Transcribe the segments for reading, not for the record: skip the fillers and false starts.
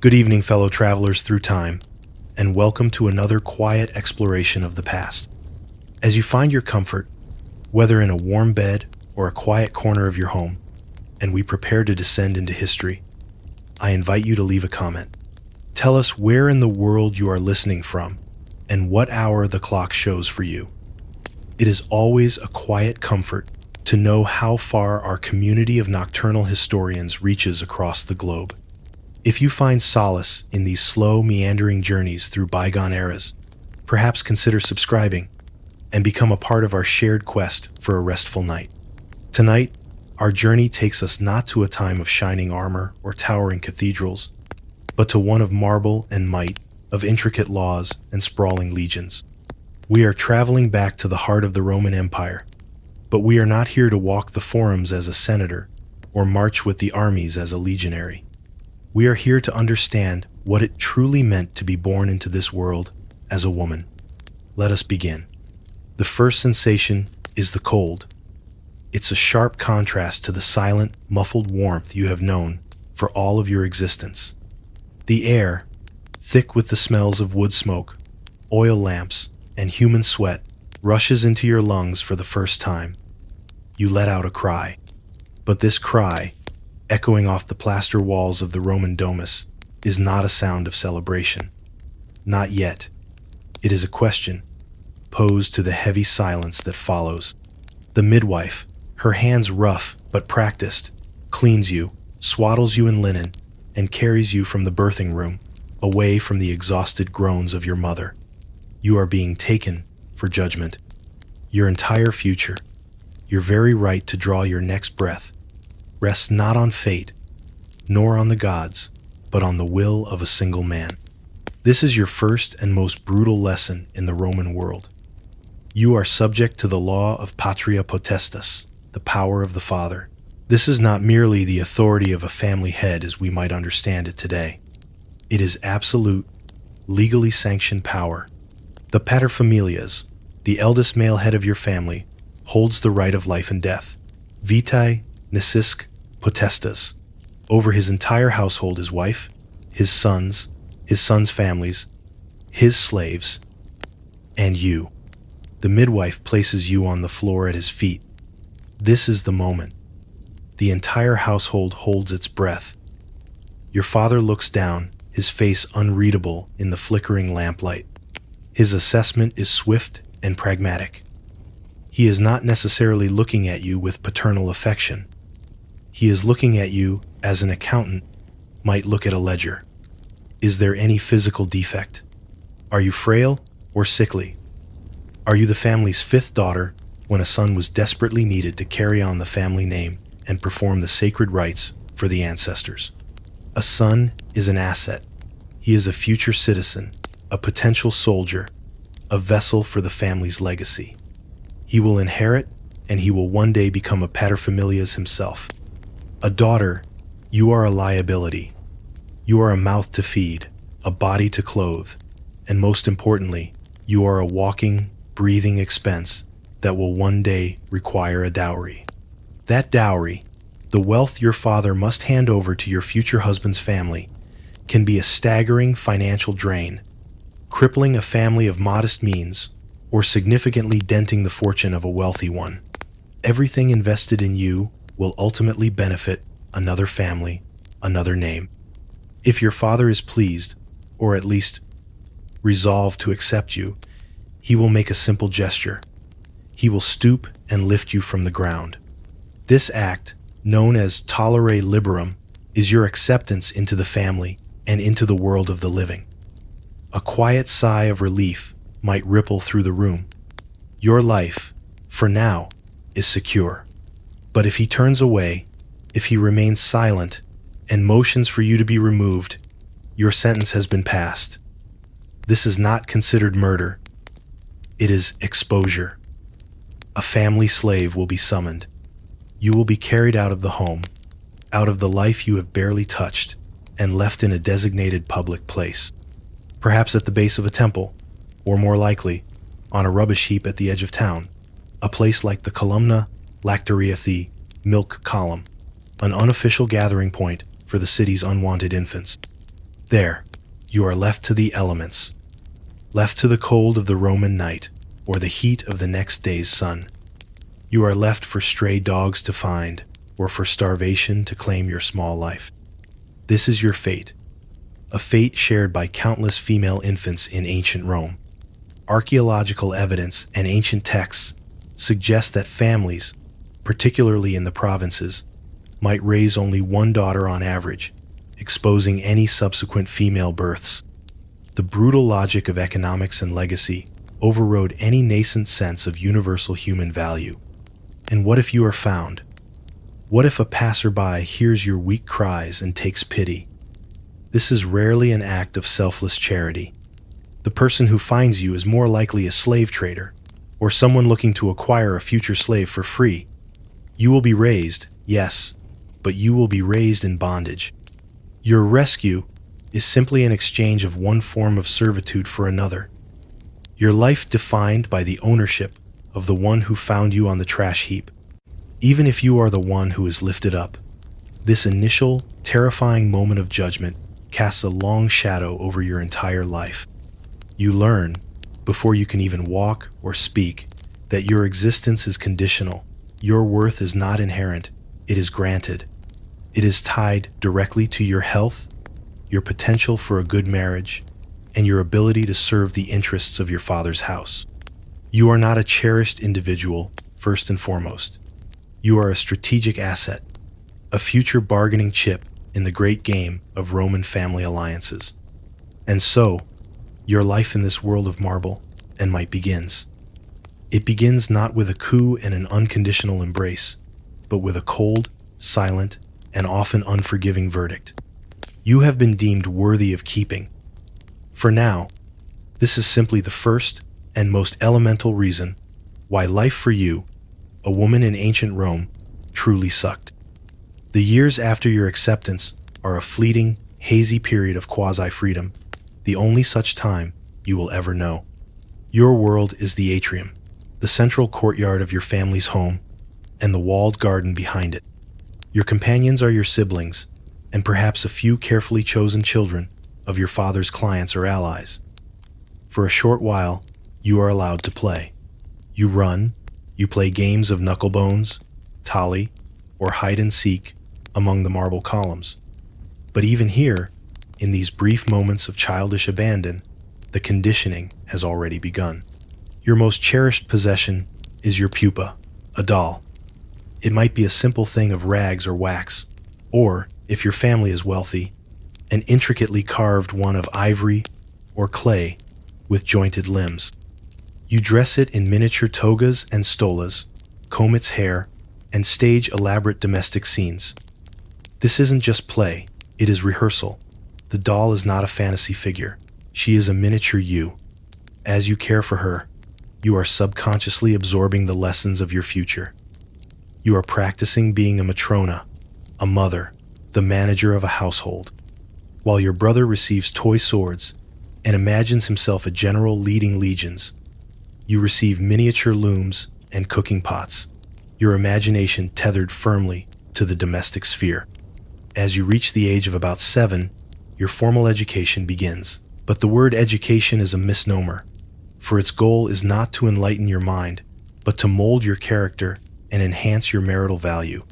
Good evening, fellow travelers through time, and welcome to another quiet exploration of the past. As you find your comfort, whether in a warm bed or a quiet corner of your home, and we prepare to descend into history, I invite you to leave a comment. Tell us where in the world you are listening from and what hour the clock shows for you. It is always a quiet comfort to know how far our community of nocturnal historians reaches across the globe. If you find solace in these slow, meandering journeys through bygone eras, perhaps consider subscribing and become a part of our shared quest for a restful night. Tonight, our journey takes us not to a time of shining armor or towering cathedrals, but to one of marble and might, of intricate laws and sprawling legions. We are traveling back to the heart of the Roman Empire, but we are not here to walk the forums as a senator or march with the armies as a legionary. We are here to understand what it truly meant to be born into this world as a woman. Let us begin. The first sensation is the cold. It's a sharp contrast to the silent, muffled warmth you have known for all of your existence. The air, thick with the smells of wood smoke, oil lamps, and human sweat, rushes into your lungs for the first time. You let out a cry. But this cry, echoing off the plaster walls of the Roman Domus, is not a sound of celebration. Not yet. It is a question, posed to the heavy silence that follows. The midwife, her hands rough but practiced, cleans you, swaddles you in linen, and carries you from the birthing room, away from the exhausted groans of your mother. You are being taken for judgment. Your entire future, your very right to draw your next breath, rests not on fate, nor on the gods, but on the will of a single man. This is your first and most brutal lesson in the Roman world. You are subject to the law of patria potestas, the power of the father. This is not merely the authority of a family head as we might understand it today. It is absolute, legally sanctioned power. The paterfamilias, the eldest male head of your family, holds the right of life and death. Vitae necisque potestas, over his entire household, his wife, his sons families, his slaves, and you. The midwife places you on the floor at his feet. This is the moment. The entire household holds its breath. Your father looks down, his face unreadable in the flickering lamplight. His assessment is swift and pragmatic. He is not necessarily looking at you with paternal affection. He is looking at you as an accountant might look at a ledger. Is there any physical defect? Are you frail or sickly? Are you the family's fifth daughter when a son was desperately needed to carry on the family name and perform the sacred rites for the ancestors? A son is an asset. He is a future citizen, a potential soldier, a vessel for the family's legacy. He will inherit, and he will one day become a paterfamilias himself. A daughter, you are a liability. You are a mouth to feed, a body to clothe, and most importantly, you are a walking, breathing expense that will one day require a dowry. That dowry, the wealth your father must hand over to your future husband's family, can be a staggering financial drain, crippling a family of modest means, or significantly denting the fortune of a wealthy one. Everything invested in you will ultimately benefit another family, another name. If your father is pleased, or at least resolved to accept you, he will make a simple gesture. He will stoop and lift you from the ground. This act, known as tollere liberum, is your acceptance into the family and into the world of the living. A quiet sigh of relief might ripple through the room. Your life, for now, is secure. But if he turns away, if he remains silent, and motions for you to be removed, your sentence has been passed. This is not considered murder. It is exposure. A family slave will be summoned. You will be carried out of the home, out of the life you have barely touched, and left in a designated public place. Perhaps at the base of a temple, or more likely, on a rubbish heap at the edge of town, a place like the Columna Lactariae milk column, an unofficial gathering point for the city's unwanted infants. There, you are left to the elements, left to the cold of the Roman night or the heat of the next day's sun. You are left for stray dogs to find or for starvation to claim your small life. This is your fate, a fate shared by countless female infants in ancient Rome. Archaeological evidence and ancient texts suggest that families, particularly in the provinces, might raise only one daughter on average, exposing any subsequent female births. The brutal logic of economics and legacy overrode any nascent sense of universal human value. And what if you are found? What if a passerby hears your weak cries and takes pity? This is rarely an act of selfless charity. The person who finds you is more likely a slave trader, or someone looking to acquire a future slave for free. You will be raised, yes, but you will be raised in bondage. Your rescue is simply an exchange of one form of servitude for another. Your life defined by the ownership of the one who found you on the trash heap. Even if you are the one who is lifted up, this initial, terrifying moment of judgment casts a long shadow over your entire life. You learn, before you can even walk or speak, that your existence is conditional. Your worth is not inherent, it is granted. It is tied directly to your health, your potential for a good marriage, and your ability to serve the interests of your father's house. You are not a cherished individual, first and foremost. You are a strategic asset, a future bargaining chip in the great game of Roman family alliances. And so, your life in this world of marble and might begins. It begins not with a coup and an unconditional embrace, but with a cold, silent, and often unforgiving verdict. You have been deemed worthy of keeping. For now, this is simply the first and most elemental reason why life for you, a woman in ancient Rome, truly sucked. The years after your acceptance are a fleeting, hazy period of quasi-freedom, the only such time you will ever know. Your world is the atrium, the central courtyard of your family's home, and the walled garden behind it. Your companions are your siblings, and perhaps a few carefully chosen children of your father's clients or allies. For a short while, you are allowed to play. You run, you play games of knucklebones, tally, or hide and seek among the marble columns. But even here, in these brief moments of childish abandon, the conditioning has already begun. Your most cherished possession is your pupa, a doll. It might be a simple thing of rags or wax, or, if your family is wealthy, an intricately carved one of ivory or clay with jointed limbs. You dress it in miniature togas and stolas, comb its hair, and stage elaborate domestic scenes. This isn't just play, it is rehearsal. The doll is not a fantasy figure. She is a miniature you. As you care for her, you are subconsciously absorbing the lessons of your future. You are practicing being a matrona, a mother, the manager of a household. While your brother receives toy swords and imagines himself a general leading legions, you receive miniature looms and cooking pots, your imagination tethered firmly to the domestic sphere. As you reach the age of about 7, your formal education begins. But the word education is a misnomer, for its goal is not to enlighten your mind, but to mold your character and enhance your marital value.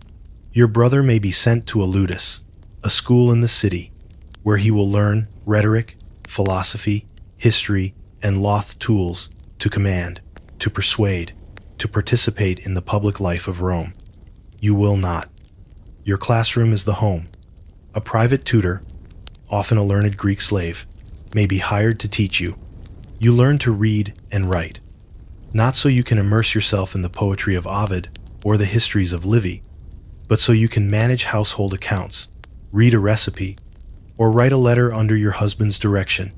Your brother may be sent to a ludus, a school in the city, where he will learn rhetoric, philosophy, history, and loth tools to command, to persuade, to participate in the public life of Rome. You will not. Your classroom is the home. A private tutor, often a learned Greek slave, may be hired to teach you. You learn to read and write, not so you can immerse yourself in the poetry of Ovid or the histories of Livy, but so you can manage household accounts, read a recipe, or write a letter under your husband's direction.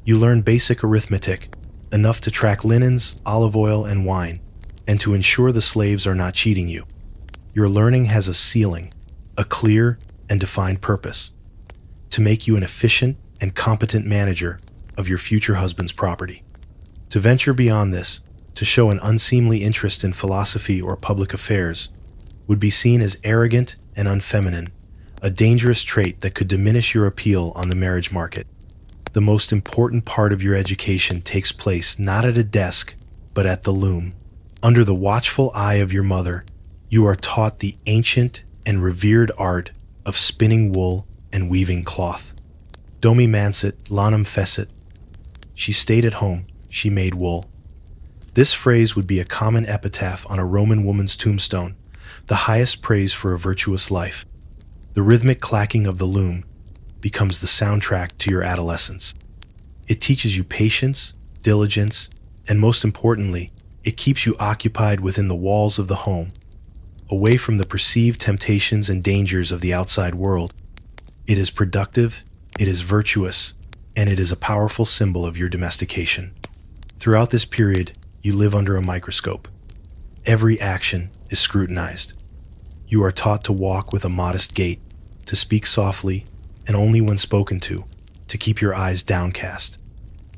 You learn basic arithmetic, enough to track linens, olive oil, and wine, and to ensure the slaves are not cheating you. Your learning has a ceiling, a clear and defined purpose, to make you an efficient and competent manager of your future husband's property. To venture beyond this, to show an unseemly interest in philosophy or public affairs, would be seen as arrogant and unfeminine, a dangerous trait that could diminish your appeal on the marriage market. The most important part of your education takes place not at a desk, but at the loom. Under the watchful eye of your mother, you are taught the ancient and revered art of spinning wool and weaving cloth. Domi mansit, lanum fecit. She stayed at home, she made wool. This phrase would be a common epitaph on a Roman woman's tombstone, the highest praise for a virtuous life. The rhythmic clacking of the loom becomes the soundtrack to your adolescence. It teaches you patience, diligence, and most importantly, it keeps you occupied within the walls of the home, away from the perceived temptations and dangers of the outside world. It is productive, it is virtuous, and it is a powerful symbol of your domestication. Throughout this period, you live under a microscope. Every action is scrutinized. You are taught to walk with a modest gait, to speak softly, and only when spoken to keep your eyes downcast.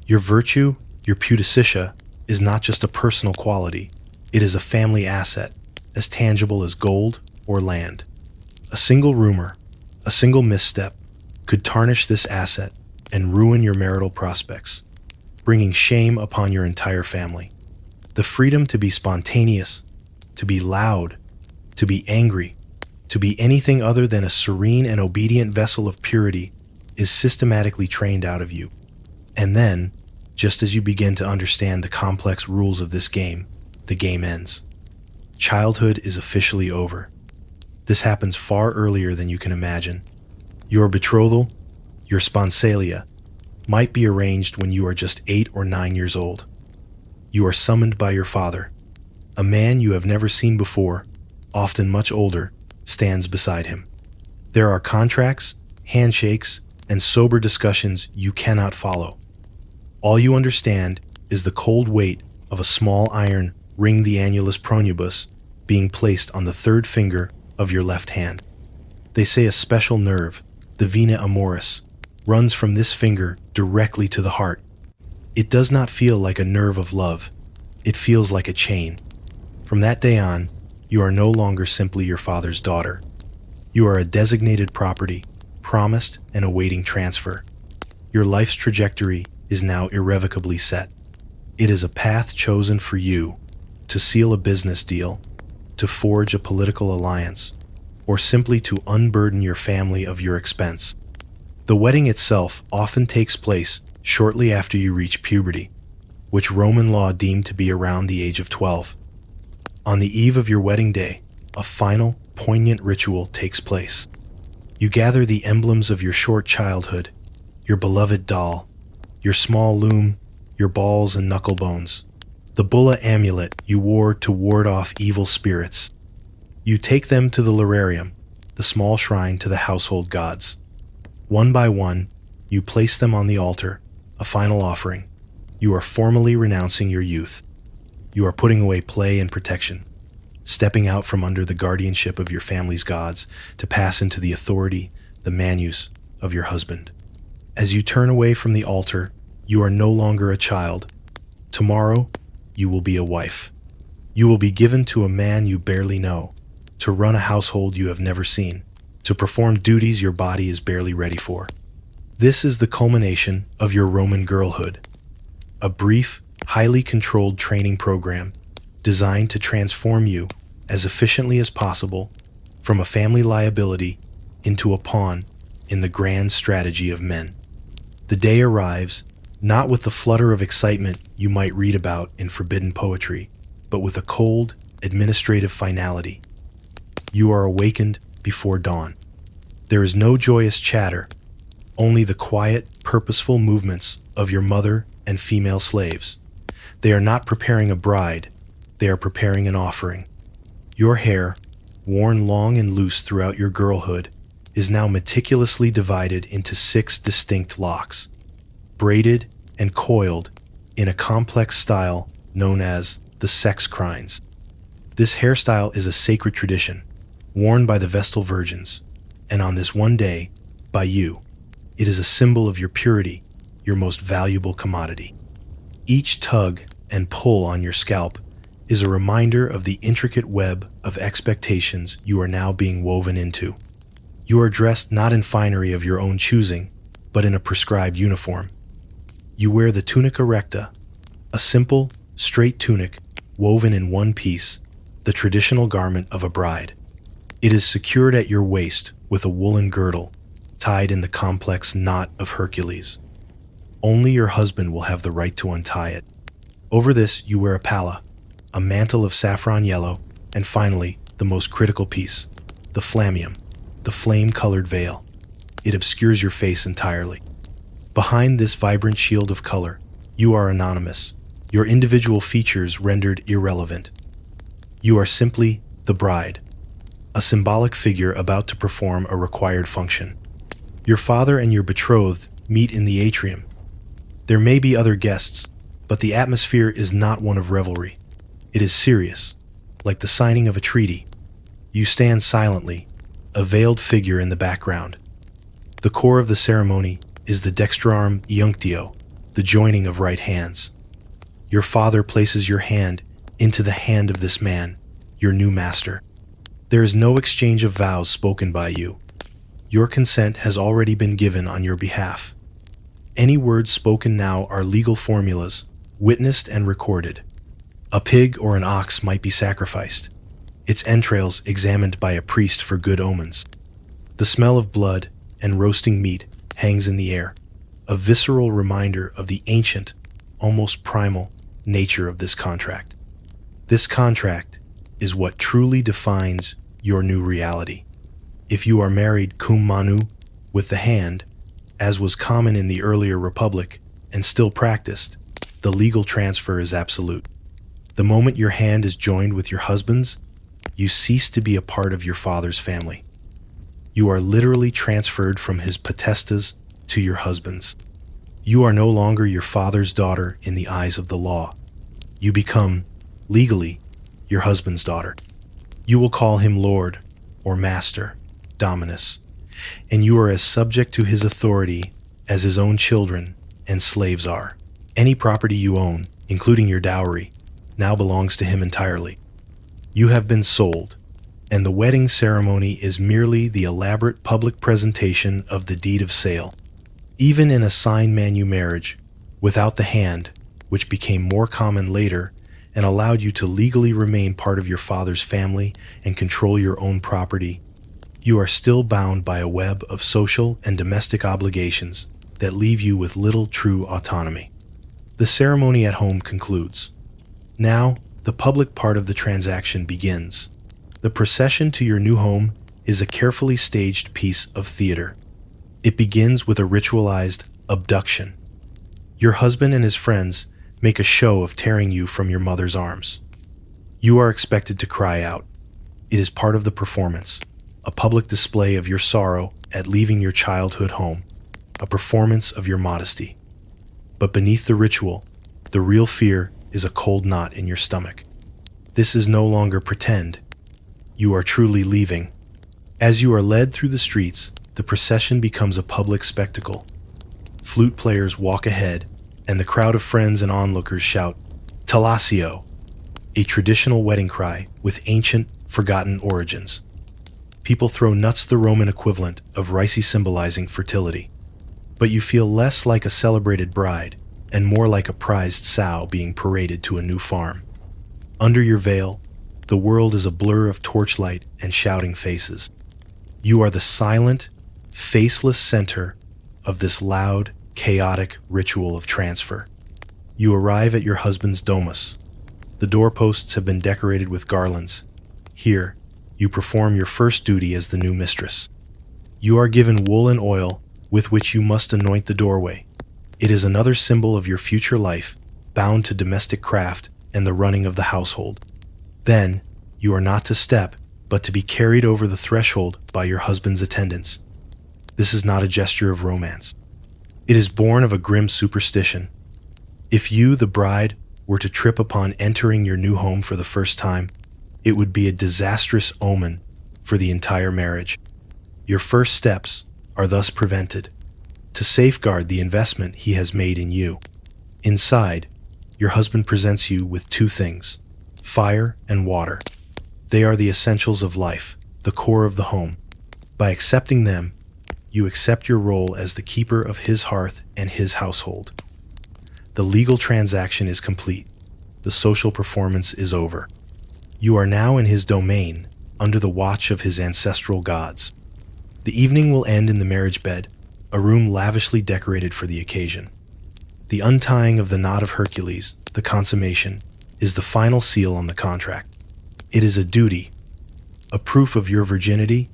Your virtue, your pudicitia, is not just a personal quality, it is a family asset, as tangible as gold or land. A single rumor, a single misstep, could tarnish this asset and ruin your marital prospects, bringing shame upon your entire family. The freedom to be spontaneous, to be loud, to be angry, to be anything other than a serene and obedient vessel of purity is systematically trained out of you. And then, just as you begin to understand the complex rules of this game, the game ends. Childhood is officially over. This happens far earlier than you can imagine. Your betrothal, your sponsalia, might be arranged when you are just 8 or 9 years old. You are summoned by your father. A man you have never seen before, often much older, stands beside him. There are contracts, handshakes, and sober discussions you cannot follow. All you understand is the cold weight of a small iron ring, the annulus pronubus, being placed on the third finger of your left hand. They say a special nerve, the vena amoris, runs from this finger directly to the heart. It does not feel like a nerve of love. It feels like a chain. From that day on, you are no longer simply your father's daughter. You are a designated property, promised and awaiting transfer. Your life's trajectory is now irrevocably set. It is a path chosen for you to seal a business deal, to forge a political alliance, or simply to unburden your family of your expense. The wedding itself often takes place shortly after you reach puberty, which Roman law deemed to be around the age of 12. On the eve of your wedding day, a final, poignant ritual takes place. You gather the emblems of your short childhood, your beloved doll, your small loom, your balls and knuckle bones, the bulla amulet you wore to ward off evil spirits. You take them to the lararium, the small shrine to the household gods. One by one, you place them on the altar, a final offering. You are formally renouncing your youth. You are putting away play and protection, stepping out from under the guardianship of your family's gods to pass into the authority, the manus, of your husband. As you turn away from the altar, you are no longer a child. Tomorrow, you will be a wife. You will be given to a man you barely know, to run a household you have never seen, to perform duties your body is barely ready for. This is the culmination of your Roman girlhood, a brief, highly controlled training program designed to transform you as efficiently as possible from a family liability into a pawn in the grand strategy of men. The day arrives, not with the flutter of excitement you might read about in forbidden poetry, but with a cold, administrative finality. You are awakened before dawn. There is no joyous chatter, only the quiet, purposeful movements of your mother and female slaves. They are not preparing a bride, they are preparing an offering. Your hair, worn long and loose throughout your girlhood, is now meticulously divided into 6 distinct locks, braided and coiled in a complex style known as the sex crines. This hairstyle is a sacred tradition, worn by the Vestal virgins, and on this one day, by you. It is a symbol of your purity, your most valuable commodity. Each tug and pull on your scalp is a reminder of the intricate web of expectations you are now being woven into. You are dressed not in finery of your own choosing, but in a prescribed uniform. You wear the tunica recta, a simple, straight tunic woven in one piece, the traditional garment of a bride. It is secured at your waist with a woolen girdle, tied in the complex knot of Hercules. Only your husband will have the right to untie it. Over this, you wear a palla, a mantle of saffron yellow, and finally, the most critical piece, the flammeum, the flame-colored veil. It obscures your face entirely. Behind this vibrant shield of color, you are anonymous, your individual features rendered irrelevant. You are simply the bride, a symbolic figure about to perform a required function. Your father and your betrothed meet in the atrium. There may be other guests, but the atmosphere is not one of revelry. It is serious, like the signing of a treaty. You stand silently, a veiled figure in the background. The core of the ceremony is the dextrarum iunctio, the joining of right hands. Your father places your hand into the hand of this man, your new master. There is no exchange of vows spoken by you. Your consent has already been given on your behalf. Any words spoken now are legal formulas, witnessed and recorded. A pig or an ox might be sacrificed, its entrails examined by a priest for good omens. The smell of blood and roasting meat hangs in the air, a visceral reminder of the ancient, almost primal, nature of this contract. This contract is what truly defines your new reality. If you are married cum manu, with the hand, as was common in the earlier republic and still practiced, the legal transfer is absolute. The moment your hand is joined with your husband's, you cease to be a part of your father's family. You are literally transferred from his potestas to your husband's. You are no longer your father's daughter in the eyes of the law. You become, legally, your husband's daughter. You will call him Lord or Master, Dominus, and you are as subject to his authority as his own children and slaves are. Any property you own, including your dowry, now belongs to him entirely. You have been sold, and the wedding ceremony is merely the elaborate public presentation of the deed of sale. Even in a sign manu marriage, without the hand, which became more common later and allowed you to legally remain part of your father's family and control your own property, you are still bound by a web of social and domestic obligations that leave you with little true autonomy. The ceremony at home concludes. Now, the public part of the transaction begins. The procession to your new home is a carefully staged piece of theater. It begins with a ritualized abduction. Your husband and his friends make a show of tearing you from your mother's arms. You are expected to cry out. It is part of the performance, a public display of your sorrow at leaving your childhood home, a performance of your modesty. But beneath the ritual, the real fear is a cold knot in your stomach. This is no longer pretend. You are truly leaving. As you are led through the streets, the procession becomes a public spectacle. Flute players walk ahead, and the crowd of friends and onlookers shout, Talasio, a traditional wedding cry with ancient, forgotten origins. People throw nuts, the Roman equivalent of ricey symbolizing fertility. But you feel less like a celebrated bride and more like a prized sow being paraded to a new farm. Under your veil, the world is a blur of torchlight and shouting faces. You are the silent, faceless center of this loud, chaotic ritual of transfer. You arrive at your husband's domus. The doorposts have been decorated with garlands. Here, you perform your first duty as the new mistress. You are given wool and oil with which you must anoint the doorway. It is another symbol of your future life, bound to domestic craft and the running of the household. Then, you are not to step, but to be carried over the threshold by your husband's attendants. This is not a gesture of romance. It is born of a grim superstition. If you, the bride, were to trip upon entering your new home for the first time, it would be a disastrous omen for the entire marriage. Your first steps are thus prevented, to safeguard the investment he has made in you. Inside, your husband presents you with two things, fire and water. They are the essentials of life, the core of the home. By accepting them, you accept your role as the keeper of his hearth and his household. The legal transaction is complete. The social performance is over. You are now in his domain, under the watch of his ancestral gods. The evening will end in the marriage bed, a room lavishly decorated for the occasion. The untying of the knot of Hercules, the consummation, is the final seal on the contract. It is a duty, a proof of your virginity,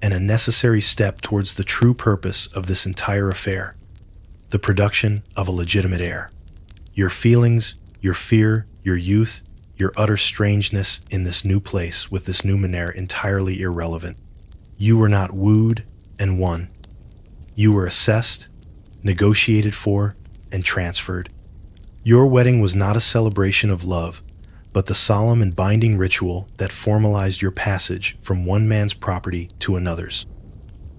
and a necessary step towards the true purpose of this entire affair, the production of a legitimate heir. Your feelings, your fear, your youth, your utter strangeness in this new place with this new heir entirely irrelevant. You were not wooed and won. You were assessed, negotiated for, and transferred. Your wedding was not a celebration of love, but the solemn and binding ritual that formalized your passage from one man's property to another's.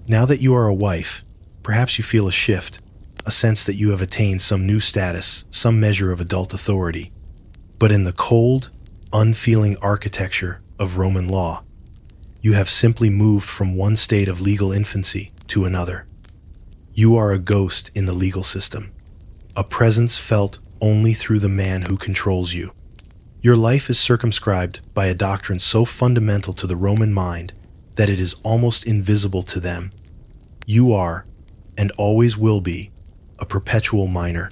Now that you are a wife, perhaps you feel a shift, a sense that you have attained some new status, some measure of adult authority. But in the cold, unfeeling architecture of Roman law, you have simply moved from one state of legal infancy to another. You are a ghost in the legal system, a presence felt only through the man who controls you. Your life is circumscribed by a doctrine so fundamental to the Roman mind that it is almost invisible to them. You are, and always will be, a perpetual minor.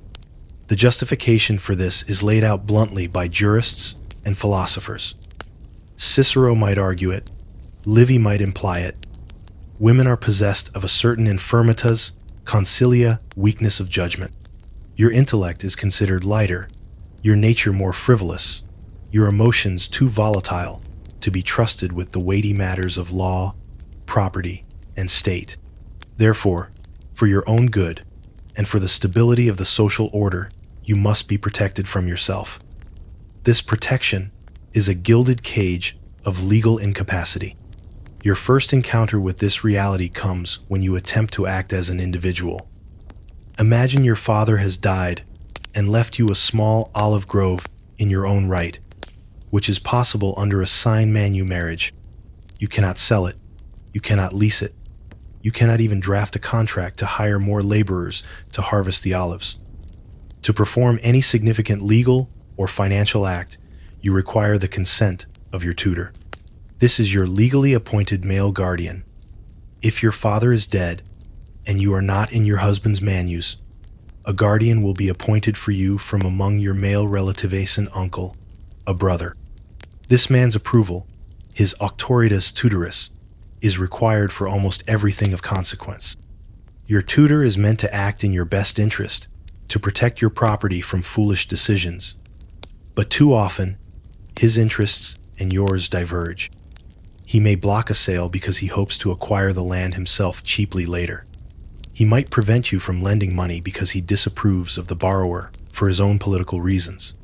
The justification for this is laid out bluntly by jurists and philosophers. Cicero might argue it, Livy might imply it. Women are possessed of a certain infirmitas, consilia, weakness of judgment. Your intellect is considered lighter, your nature more frivolous, your emotions too volatile to be trusted with the weighty matters of law, property, and state. Therefore, for your own good, and for the stability of the social order, you must be protected from yourself. This protection is a gilded cage of legal incapacity. Your first encounter with this reality comes when you attempt to act as an individual. Imagine your father has died and left you a small olive grove in your own right, which is possible under a sine manu marriage. You cannot sell it. You cannot lease it. You cannot even draft a contract to hire more laborers to harvest the olives. To perform any significant legal or financial act, you require the consent of your tutor. This is your legally appointed male guardian. If your father is dead and you are not in your husband's manus, a guardian will be appointed for you from among your male relatives, an uncle, a brother. This man's approval, his auctoritas tutoris, is required for almost everything of consequence. Your tutor is meant to act in your best interest, to protect your property from foolish decisions. But too often, his interests and yours diverge. He may block a sale because he hopes to acquire the land himself cheaply later. He might prevent you from lending money because he disapproves of the borrower for his own political reasons.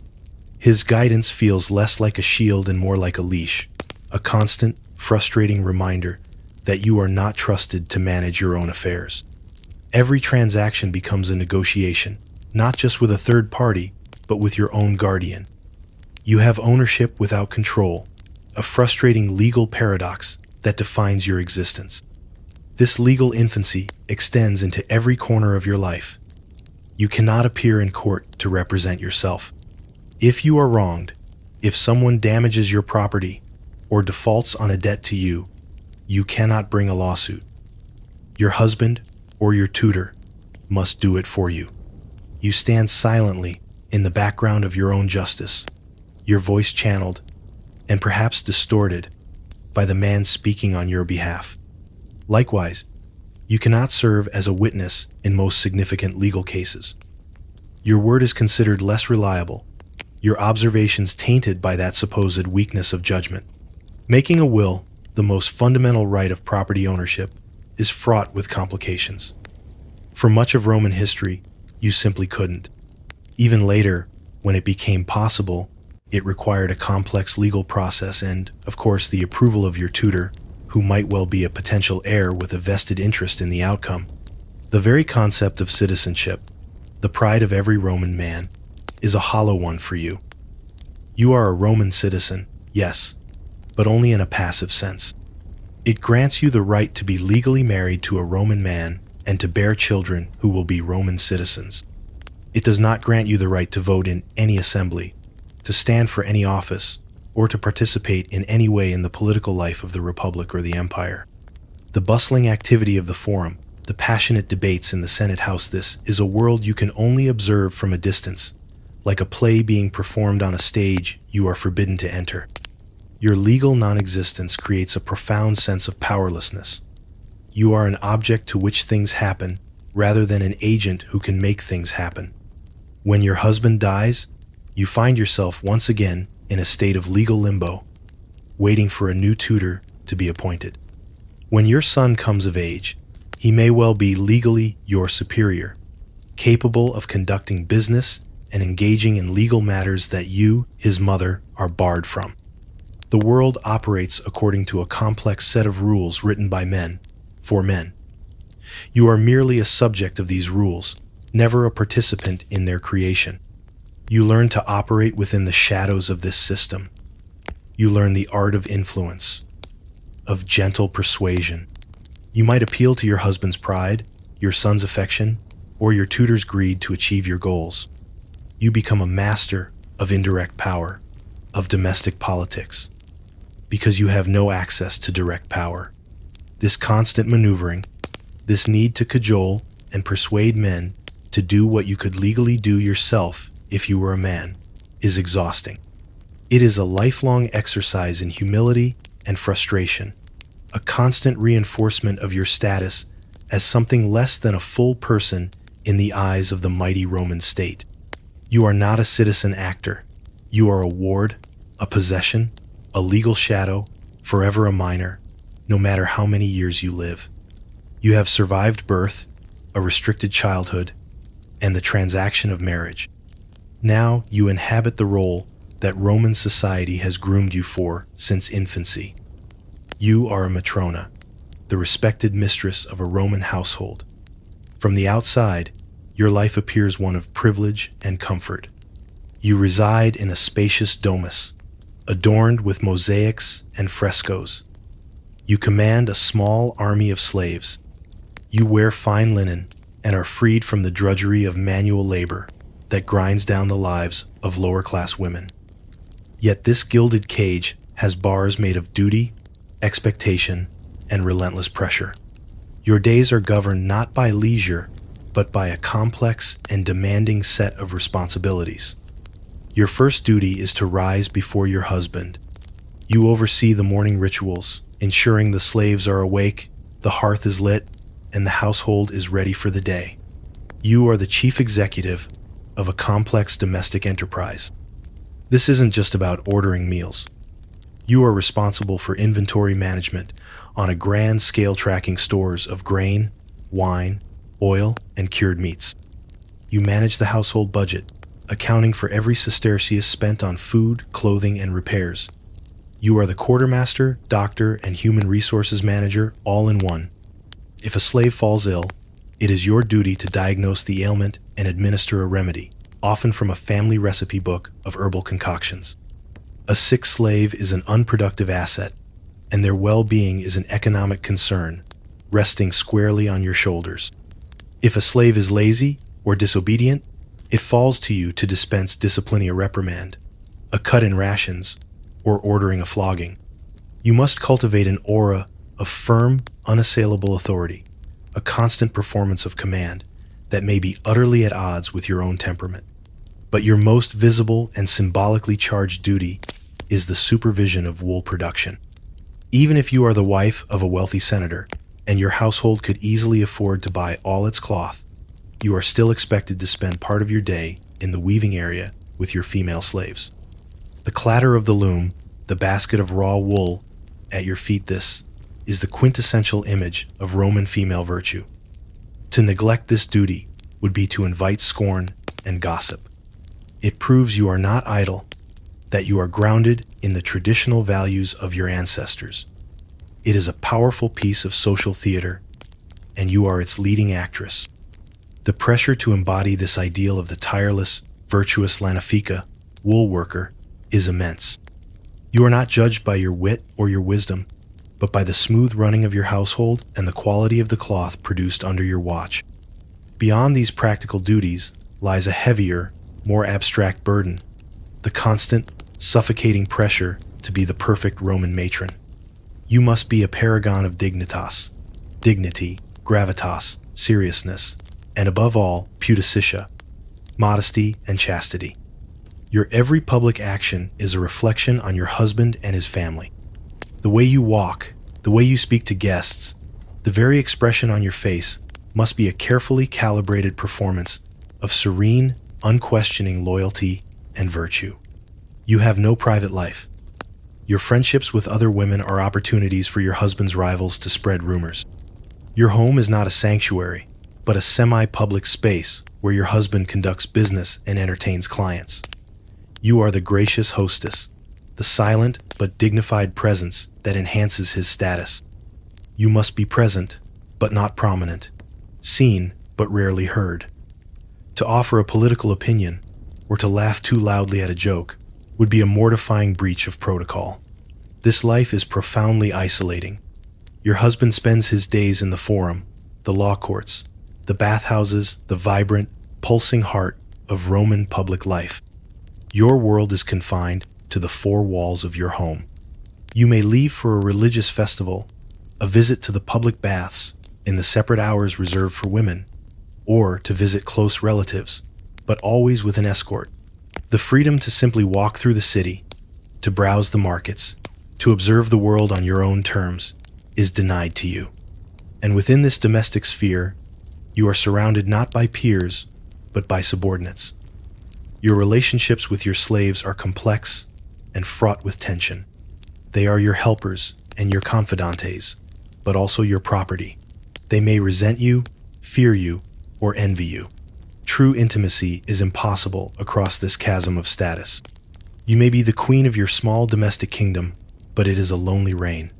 His guidance feels less like a shield and more like a leash, a constant, frustrating reminder that you are not trusted to manage your own affairs. Every transaction becomes a negotiation, not just with a third party, but with your own guardian. You have ownership without control, a frustrating legal paradox that defines your existence. This legal infancy extends into every corner of your life. You cannot appear in court to represent yourself. If you are wronged, if someone damages your property or defaults on a debt to you, you cannot bring a lawsuit. Your husband or your tutor must do it for you. You stand silently in the background of your own justice, your voice channeled and perhaps distorted by the man speaking on your behalf. Likewise, you cannot serve as a witness in most significant legal cases. Your word is considered less reliable, your observations tainted by that supposed weakness of judgment. Making a will, the most fundamental right of property ownership, is fraught with complications. For much of Roman history, you simply couldn't. Even later, when it became possible, it required a complex legal process and, of course, the approval of your tutor, who might well be a potential heir with a vested interest in the outcome. The very concept of citizenship, the pride of every Roman man, is a hollow one for you. You are a Roman citizen, yes, but only in a passive sense. It grants you the right to be legally married to a Roman man and to bear children who will be Roman citizens. It does not grant you the right to vote in any assembly, to stand for any office, or to participate in any way in the political life of the Republic or the Empire. The bustling activity of the Forum, the passionate debates in the Senate House, this is a world you can only observe from a distance, like a play being performed on a stage you are forbidden to enter. Your legal non-existence creates a profound sense of powerlessness. You are an object to which things happen, rather than an agent who can make things happen. When your husband dies, you find yourself once again in a state of legal limbo, waiting for a new tutor to be appointed. When your son comes of age, he may well be legally your superior, capable of conducting business and engaging in legal matters that you, his mother, are barred from. The world operates according to a complex set of rules written by men, for men. You are merely a subject of these rules, never a participant in their creation. You learn to operate within the shadows of this system. You learn the art of influence, of gentle persuasion. You might appeal to your husband's pride, your son's affection, or your tutor's greed to achieve your goals. You become a master of indirect power, of domestic politics, because you have no access to direct power. This constant maneuvering, this need to cajole and persuade men to do what you could legally do yourself if you were a man, is exhausting. It is a lifelong exercise in humility and frustration, a constant reinforcement of your status as something less than a full person in the eyes of the mighty Roman state. You are not a citizen actor. You are a ward, a possession, a legal shadow, forever a minor, no matter how many years you live. You have survived birth, a restricted childhood, and the transaction of marriage. Now you inhabit the role that Roman society has groomed you for since infancy. You are a matrona, the respected mistress of a Roman household. From the outside, your life appears one of privilege and comfort. You reside in a spacious domus, adorned with mosaics and frescoes. You command a small army of slaves. You wear fine linen and are freed from the drudgery of manual labor that grinds down the lives of lower-class women. Yet this gilded cage has bars made of duty, expectation, and relentless pressure. Your days are governed not by leisure, but by a complex and demanding set of responsibilities. Your first duty is to rise before your husband. You oversee the morning rituals, ensuring the slaves are awake, the hearth is lit, and the household is ready for the day. You are the chief executive of a complex domestic enterprise. This isn't just about ordering meals. You are responsible for inventory management on a grand scale, tracking stores of grain, wine, oil, and cured meats. You manage the household budget, accounting for every sestertius spent on food, clothing, and repairs. You are the quartermaster, doctor, and human resources manager all in one. If a slave falls ill, it is your duty to diagnose the ailment and administer a remedy, often from a family recipe book of herbal concoctions. A sick slave is an unproductive asset, and their well-being is an economic concern, resting squarely on your shoulders. If a slave is lazy or disobedient, it falls to you to dispense disciplining a reprimand, a cut in rations, or ordering a flogging. You must cultivate an aura of firm, unassailable authority, a constant performance of command that may be utterly at odds with your own temperament. But your most visible and symbolically charged duty is the supervision of wool production. Even if you are the wife of a wealthy senator, and your household could easily afford to buy all its cloth, you are still expected to spend part of your day in the weaving area with your female slaves. The clatter of the loom, the basket of raw wool at your feet, this is the quintessential image of Roman female virtue. To neglect this duty would be to invite scorn and gossip. It proves you are not idle, that you are grounded in the traditional values of your ancestors. It is a powerful piece of social theater, and you are its leading actress. The pressure to embody this ideal of the tireless, virtuous lanifica, wool worker, is immense. You are not judged by your wit or your wisdom, but by the smooth running of your household and the quality of the cloth produced under your watch. Beyond these practical duties lies a heavier, more abstract burden, the constant, suffocating pressure to be the perfect Roman matron. You must be a paragon of dignitas, dignity, gravitas, seriousness, and above all, pudicitia, modesty and chastity. Your every public action is a reflection on your husband and his family. The way you walk, the way you speak to guests, the very expression on your face must be a carefully calibrated performance of serene, unquestioning loyalty and virtue. You have no private life. Your friendships with other women are opportunities for your husband's rivals to spread rumors. Your home is not a sanctuary, but a semi-public space where your husband conducts business and entertains clients. You are the gracious hostess, the silent but dignified presence that enhances his status. You must be present, but not prominent, seen, but rarely heard. To offer a political opinion, or to laugh too loudly at a joke, would be a mortifying breach of protocol. This life is profoundly isolating. Your husband spends his days in the forum, the law courts, the bathhouses, the vibrant, pulsing heart of Roman public life. Your world is confined to the four walls of your home. You may leave for a religious festival, a visit to the public baths in the separate hours reserved for women, or to visit close relatives, but always with an escort. The freedom to simply walk through the city, to browse the markets, to observe the world on your own terms, is denied to you. And within this domestic sphere, you are surrounded not by peers, but by subordinates. Your relationships with your slaves are complex and fraught with tension. They are your helpers and your confidantes, but also your property. They may resent you, fear you, or envy you. True intimacy is impossible across this chasm of status. You may be the queen of your small domestic kingdom, but it is a lonely reign.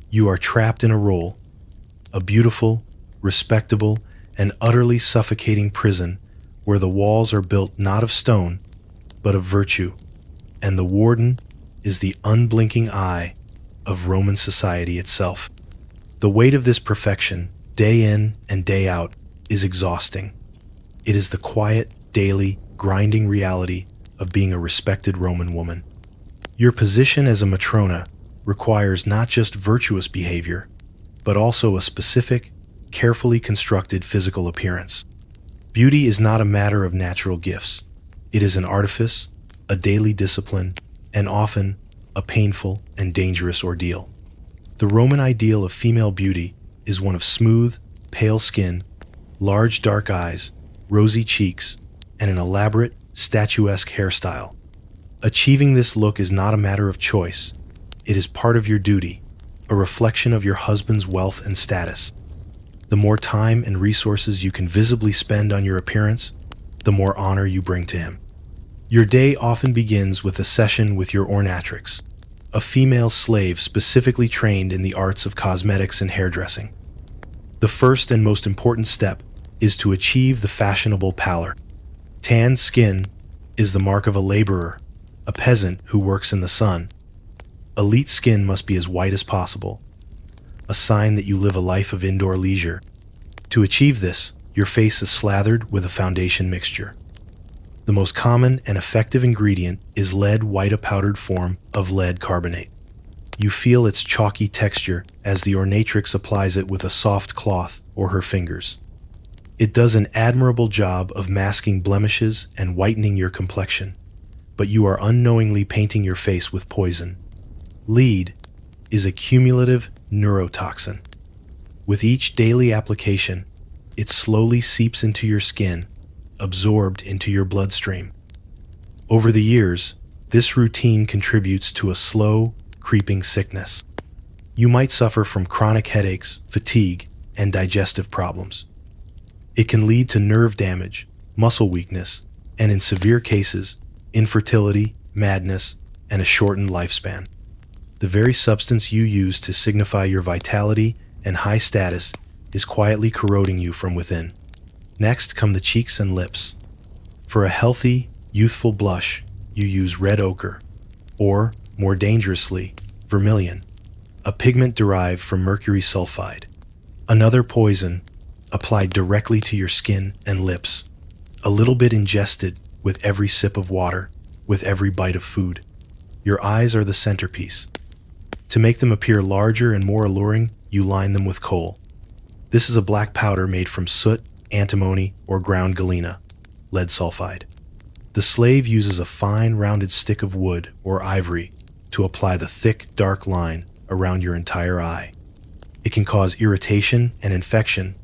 You are trapped in a role, a beautiful, respectable, and utterly suffocating prison where the walls are built not of stone, but of virtue, and the warden is the unblinking eye of Roman society itself. The weight of this perfection, day in and day out, is exhausting. It is the quiet, daily, grinding reality of being a respected Roman woman. Your position as a matrona requires not just virtuous behavior, but also a specific, carefully constructed physical appearance. Beauty is not a matter of natural gifts. It is an artifice, a daily discipline, and often a painful and dangerous ordeal. The Roman ideal of female beauty is one of smooth, pale skin, large dark eyes, rosy cheeks, and an elaborate, statuesque hairstyle. Achieving this look is not a matter of choice. It is part of your duty, a reflection of your husband's wealth and status. The more time and resources you can visibly spend on your appearance, the more honor you bring to him. Your day often begins with a session with your ornatrix, a female slave specifically trained in the arts of cosmetics and hairdressing. The first and most important step is to achieve the fashionable pallor. Tanned skin is the mark of a laborer, a peasant who works in the sun. Elite skin must be as white as possible, a sign that you live a life of indoor leisure. To achieve this, your face is slathered with a foundation mixture. The most common and effective ingredient is lead white, a powdered form of lead carbonate. You feel its chalky texture as the ornatrix applies it with a soft cloth or her fingers. It does an admirable job of masking blemishes and whitening your complexion, but you are unknowingly painting your face with poison. Lead is a cumulative neurotoxin. With each daily application, it slowly seeps into your skin, absorbed into your bloodstream. Over the years, this routine contributes to a slow, creeping sickness. You might suffer from chronic headaches, fatigue, and digestive problems. It can lead to nerve damage, muscle weakness, and in severe cases, infertility, madness, and a shortened lifespan. The very substance you use to signify your vitality and high status is quietly corroding you from within. Next come the cheeks and lips. For a healthy, youthful blush, you use red ochre, or, more dangerously, vermilion, a pigment derived from mercury sulfide. Another poison applied directly to your skin and lips, a little bit ingested with every sip of water, with every bite of food. Your eyes are the centerpiece. To make them appear larger and more alluring, you line them with coal. This is a black powder made from soot, antimony, or ground galena, lead sulfide. The slave uses a fine, rounded stick of wood or ivory to apply the thick, dark line around your entire eye. It can cause irritation and infection,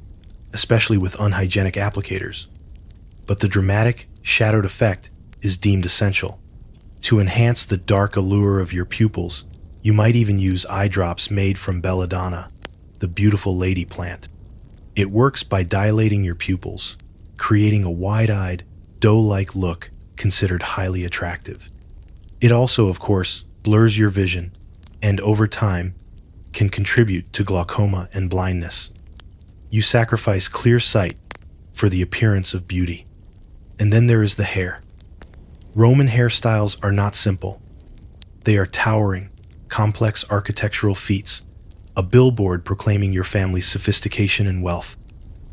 especially with unhygienic applicators. But the dramatic, shadowed effect is deemed essential. To enhance the dark allure of your pupils, you might even use eye drops made from belladonna, the beautiful lady plant. It works by dilating your pupils, creating a wide-eyed, doe-like look considered highly attractive. It also, of course, blurs your vision, and over time, can contribute to glaucoma and blindness. You sacrifice clear sight for the appearance of beauty. And then there is the hair. Roman hairstyles are not simple. They are towering, complex architectural feats, a billboard proclaiming your family's sophistication and wealth.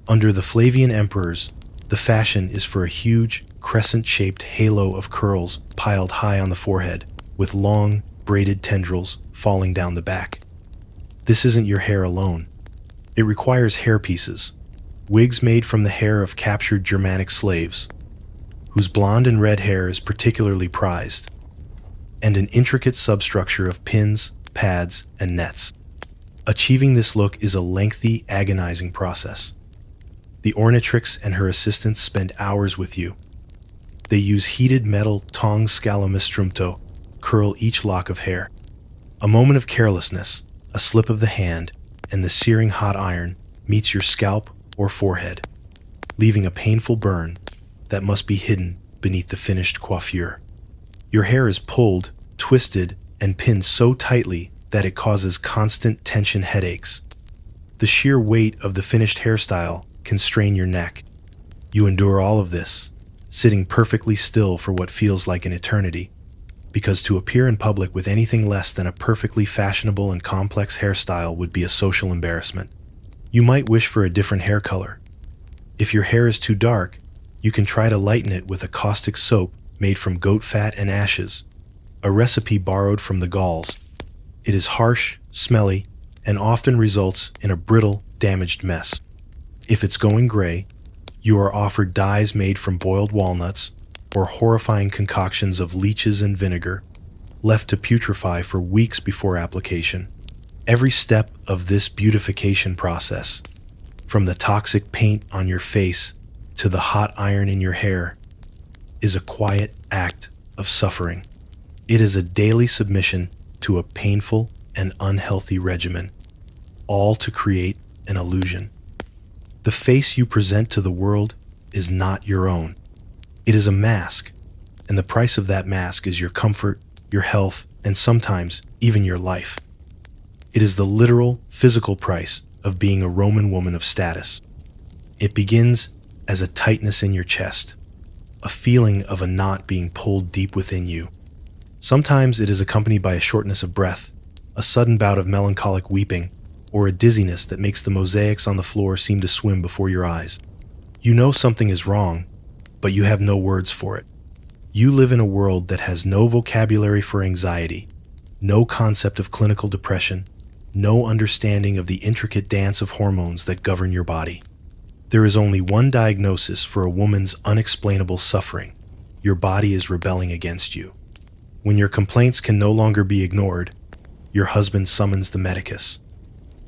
Under the Flavian emperors, the fashion is for a huge, crescent-shaped halo of curls piled high on the forehead, with long, braided tendrils falling down the back. This isn't your hair alone. It requires hairpieces, wigs made from the hair of captured Germanic slaves, whose blonde and red hair is particularly prized, and an intricate substructure of pins, pads, and nets. Achieving this look is a lengthy, agonizing process. The ornatrix and her assistants spend hours with you. They use heated metal tongs scalamistrumto, curl each lock of hair. A moment of carelessness, a slip of the hand, and the searing hot iron meets your scalp or forehead, leaving a painful burn that must be hidden beneath the finished coiffure. Your hair is pulled, twisted, and pinned so tightly that it causes constant tension headaches. The sheer weight of the finished hairstyle can strain your neck. You endure all of this, sitting perfectly still for what feels like an eternity, because to appear in public with anything less than a perfectly fashionable and complex hairstyle would be a social embarrassment. You might wish for a different hair color. If your hair is too dark, you can try to lighten it with a caustic soap made from goat fat and ashes, a recipe borrowed from the Gauls. It is harsh, smelly, and often results in a brittle, damaged mess. If it's going gray, you are offered dyes made from boiled walnuts or horrifying concoctions of leeches and vinegar, left to putrefy for weeks before application. Every step of this beautification process, from the toxic paint on your face to the hot iron in your hair, is a quiet act of suffering. It is a daily submission to a painful and unhealthy regimen, all to create an illusion. The face you present to the world is not your own. It is a mask, and the price of that mask is your comfort, your health, and sometimes even your life. It is the literal, physical price of being a Roman woman of status. It begins as a tightness in your chest, a feeling of a knot being pulled deep within you. Sometimes it is accompanied by a shortness of breath, a sudden bout of melancholic weeping, or a dizziness that makes the mosaics on the floor seem to swim before your eyes. You know something is wrong, but you have no words for it. You live in a world that has no vocabulary for anxiety, no concept of clinical depression, no understanding of the intricate dance of hormones that govern your body. There is only one diagnosis for a woman's unexplainable suffering. Your body is rebelling against you. When your complaints can no longer be ignored, your husband summons the medicus.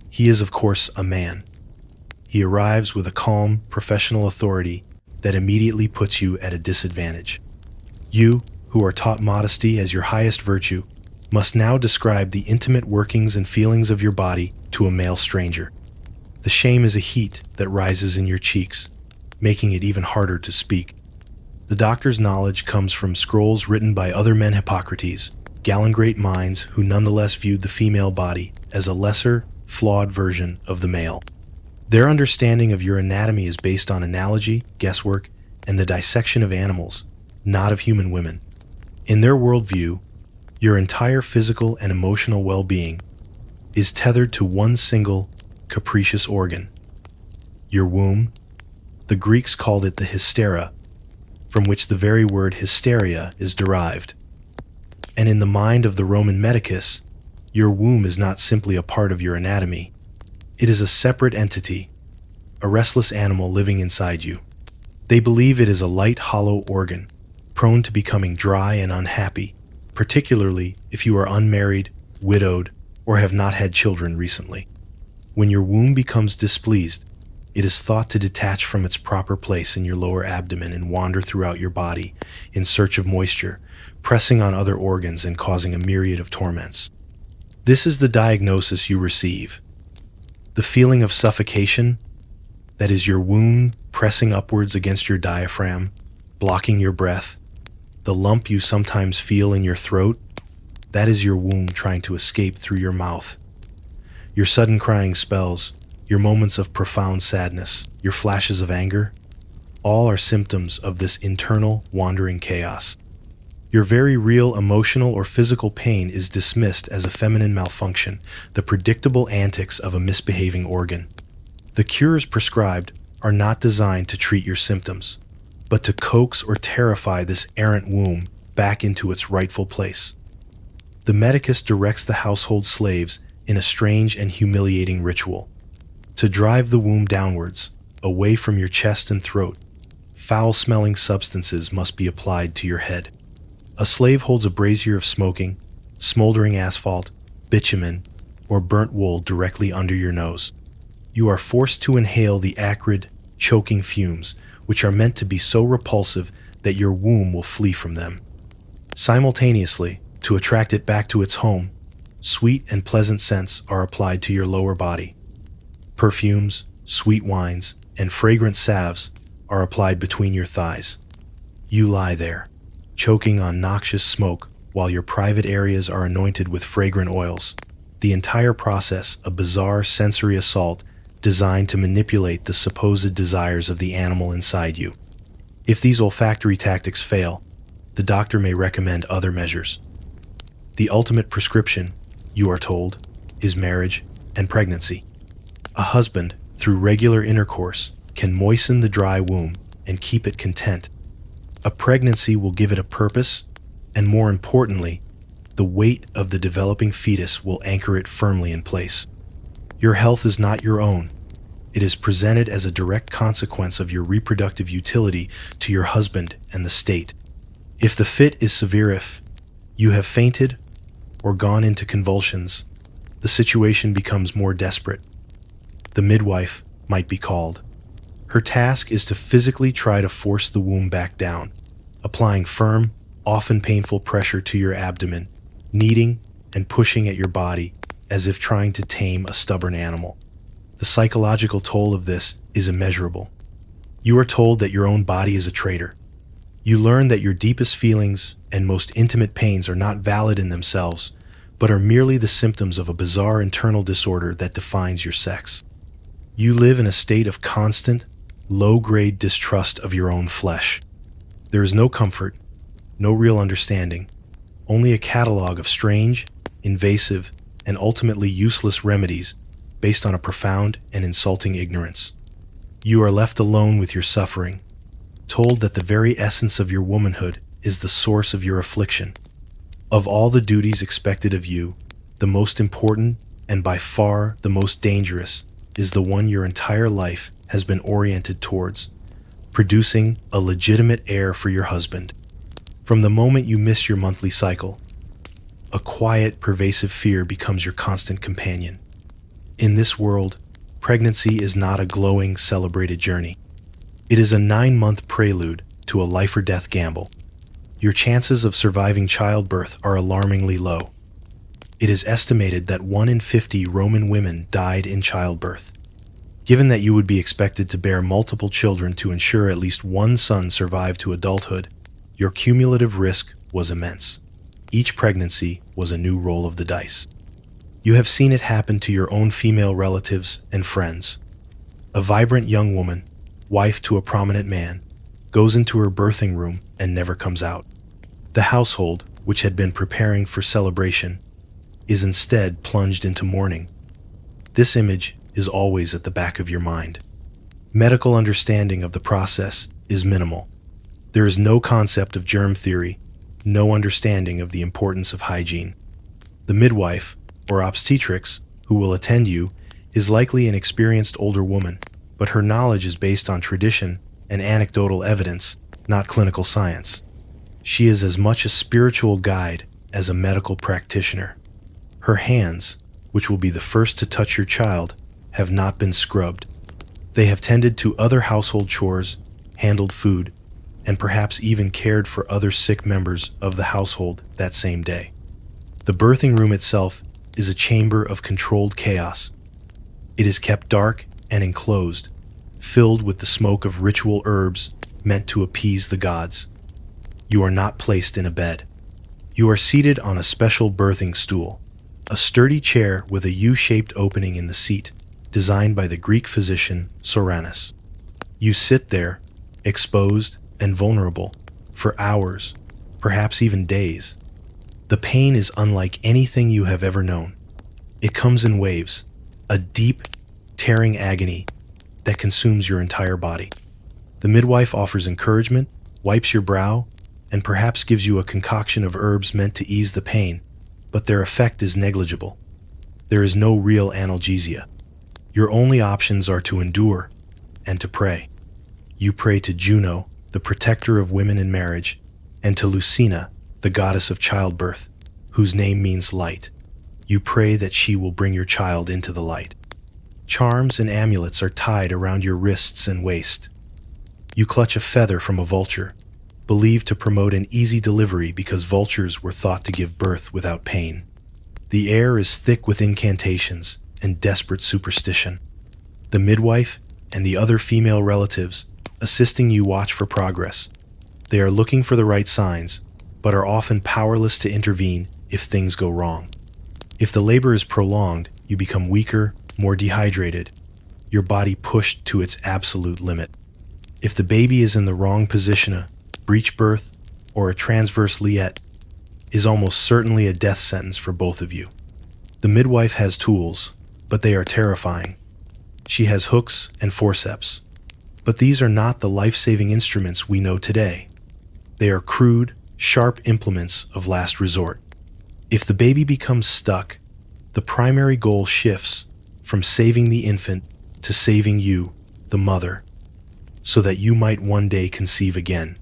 He is, of course, a man. He arrives with a calm, professional authority that immediately puts you at a disadvantage. You, who are taught modesty as your highest virtue, must now describe the intimate workings and feelings of your body to a male stranger. The shame is a heat that rises in your cheeks, making it even harder to speak. The doctor's knowledge comes from scrolls written by other men Hippocrates, gallant great minds who nonetheless viewed the female body as a lesser, flawed version of the male. Their understanding of your anatomy is based on analogy, guesswork, and the dissection of animals, not of human women. In their worldview, your entire physical and emotional well-being is tethered to one single, capricious organ, your womb. The Greeks called it the hystera, from which the very word hysteria is derived. And in the mind of the Roman medicus, your womb is not simply a part of your anatomy. It is a separate entity, a restless animal living inside you. They believe it is a light, hollow organ, prone to becoming dry and unhappy, particularly if you are unmarried, widowed, or have not had children recently. When your womb becomes displeased, it is thought to detach from its proper place in your lower abdomen and wander throughout your body in search of moisture, pressing on other organs and causing a myriad of torments. This is the diagnosis you receive. The feeling of suffocation, that is your womb pressing upwards against your diaphragm, blocking your breath. The lump you sometimes feel in your throat, that is your womb trying to escape through your mouth. Your sudden crying spells, your moments of profound sadness, your flashes of anger, all are symptoms of this internal, wandering chaos. Your very real emotional or physical pain is dismissed as a feminine malfunction, the predictable antics of a misbehaving organ. The cures prescribed are not designed to treat your symptoms, but to coax or terrify this errant womb back into its rightful place. The medicus directs the household slaves in a strange and humiliating ritual. To drive the womb downwards, away from your chest and throat, foul-smelling substances must be applied to your head. A slave holds a brazier of smoking, smoldering asphalt, bitumen, or burnt wool directly under your nose. You are forced to inhale the acrid, choking fumes, which are meant to be so repulsive that your womb will flee from them. Simultaneously, to attract it back to its home, sweet and pleasant scents are applied to your lower body. Perfumes, sweet wines, and fragrant salves are applied between your thighs. You lie there, choking on noxious smoke while your private areas are anointed with fragrant oils. The entire process a bizarre sensory assault designed to manipulate the supposed desires of the animal inside you. If these olfactory tactics fail, the doctor may recommend other measures. The ultimate prescription, you are told, is marriage and pregnancy. A husband, through regular intercourse, can moisten the dry womb and keep it content. A pregnancy will give it a purpose, and more importantly, the weight of the developing fetus will anchor it firmly in place. Your health is not your own. It is presented as a direct consequence of your reproductive utility to your husband and the state. If the fit is severe, if you have fainted or gone into convulsions, the situation becomes more desperate. The midwife might be called. Her task is to physically try to force the womb back down, applying firm, often painful pressure to your abdomen, kneading and pushing at your body as if trying to tame a stubborn animal. The psychological toll of this is immeasurable. You are told that your own body is a traitor. You learn that your deepest feelings and most intimate pains are not valid in themselves, but are merely the symptoms of a bizarre internal disorder that defines your sex. You live in a state of constant, low-grade distrust of your own flesh. There is no comfort, no real understanding, only a catalog of strange, invasive, and ultimately useless remedies based on a profound and insulting ignorance. You are left alone with your suffering, told that the very essence of your womanhood is the source of your affliction. Of all the duties expected of you, the most important and by far the most dangerous is the one your entire life has been oriented towards, producing a legitimate heir for your husband. From the moment you miss your monthly cycle, a quiet, pervasive fear becomes your constant companion. In this world, pregnancy is not a glowing, celebrated journey. It is a 9-month prelude to a life-or-death gamble. Your chances of surviving childbirth are alarmingly low. It is estimated that 1 in 50 Roman women died in childbirth. Given that you would be expected to bear multiple children to ensure at least one son survived to adulthood, your cumulative risk was immense. Each pregnancy was a new roll of the dice. You have seen it happen to your own female relatives and friends. A vibrant young woman, wife to a prominent man, goes into her birthing room and never comes out. The household, which had been preparing for celebration, is instead plunged into mourning. This image is always at the back of your mind. Medical understanding of the process is minimal. There is no concept of germ theory, no understanding of the importance of hygiene. The midwife, or obstetrix, who will attend you, is likely an experienced older woman, but her knowledge is based on tradition and anecdotal evidence, not clinical science. She is as much a spiritual guide as a medical practitioner. Her hands, which will be the first to touch your child, have not been scrubbed. They have tended to other household chores, handled food, and perhaps even cared for other sick members of the household that same day. The birthing room itself is a chamber of controlled chaos. It is kept dark and enclosed, filled with the smoke of ritual herbs meant to appease the gods. You are not placed in a bed. You are seated on a special birthing stool, a sturdy chair with a U-shaped opening in the seat, designed by the Greek physician Soranus. You sit there, exposed and vulnerable, for hours, perhaps even days. The pain is unlike anything you have ever known. It comes in waves, a deep, tearing agony that consumes your entire body. The midwife offers encouragement, wipes your brow, and perhaps gives you a concoction of herbs meant to ease the pain, but their effect is negligible. There is no real analgesia. Your only options are to endure and to pray. You pray to Juno, the protector of women in marriage, and to Lucina, the goddess of childbirth, whose name means light. You pray that she will bring your child into the light. Charms and amulets are tied around your wrists and waist. You clutch a feather from a vulture, believed to promote an easy delivery because vultures were thought to give birth without pain. The air is thick with incantations and desperate superstition. The midwife and the other female relatives assisting you watch for progress. They are looking for the right signs, but are often powerless to intervene if things go wrong. If the labor is prolonged, you become weaker, more dehydrated, your body pushed to its absolute limit. If the baby is in the wrong position, a breech birth or a transverse liette is almost certainly a death sentence for both of you. The midwife has tools, but they are terrifying. She has hooks and forceps, but these are not the life-saving instruments we know today. They are crude, sharp implements of last resort. If the baby becomes stuck, the primary goal shifts from saving the infant to saving you, the mother, so that you might one day conceive again.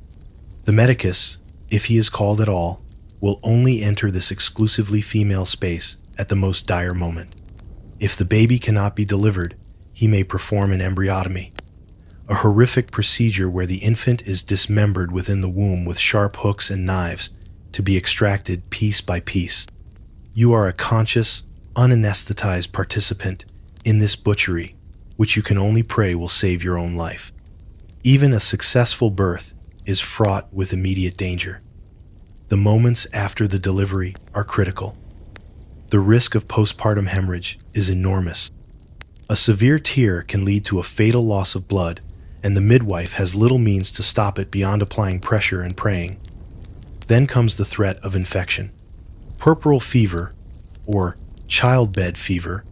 The medicus, if he is called at all, will only enter this exclusively female space at the most dire moment. If the baby cannot be delivered, he may perform an embryotomy, a horrific procedure where the infant is dismembered within the womb with sharp hooks and knives to be extracted piece by piece. You are a conscious, unanesthetized participant in this butchery, which you can only pray will save your own life. Even a successful birth is fraught with immediate danger. The moments after the delivery are critical. The risk of postpartum hemorrhage is enormous. A severe tear can lead to a fatal loss of blood, and the midwife has little means to stop it beyond applying pressure and praying. Then comes the threat of infection. Puerperal fever, or childbed fever,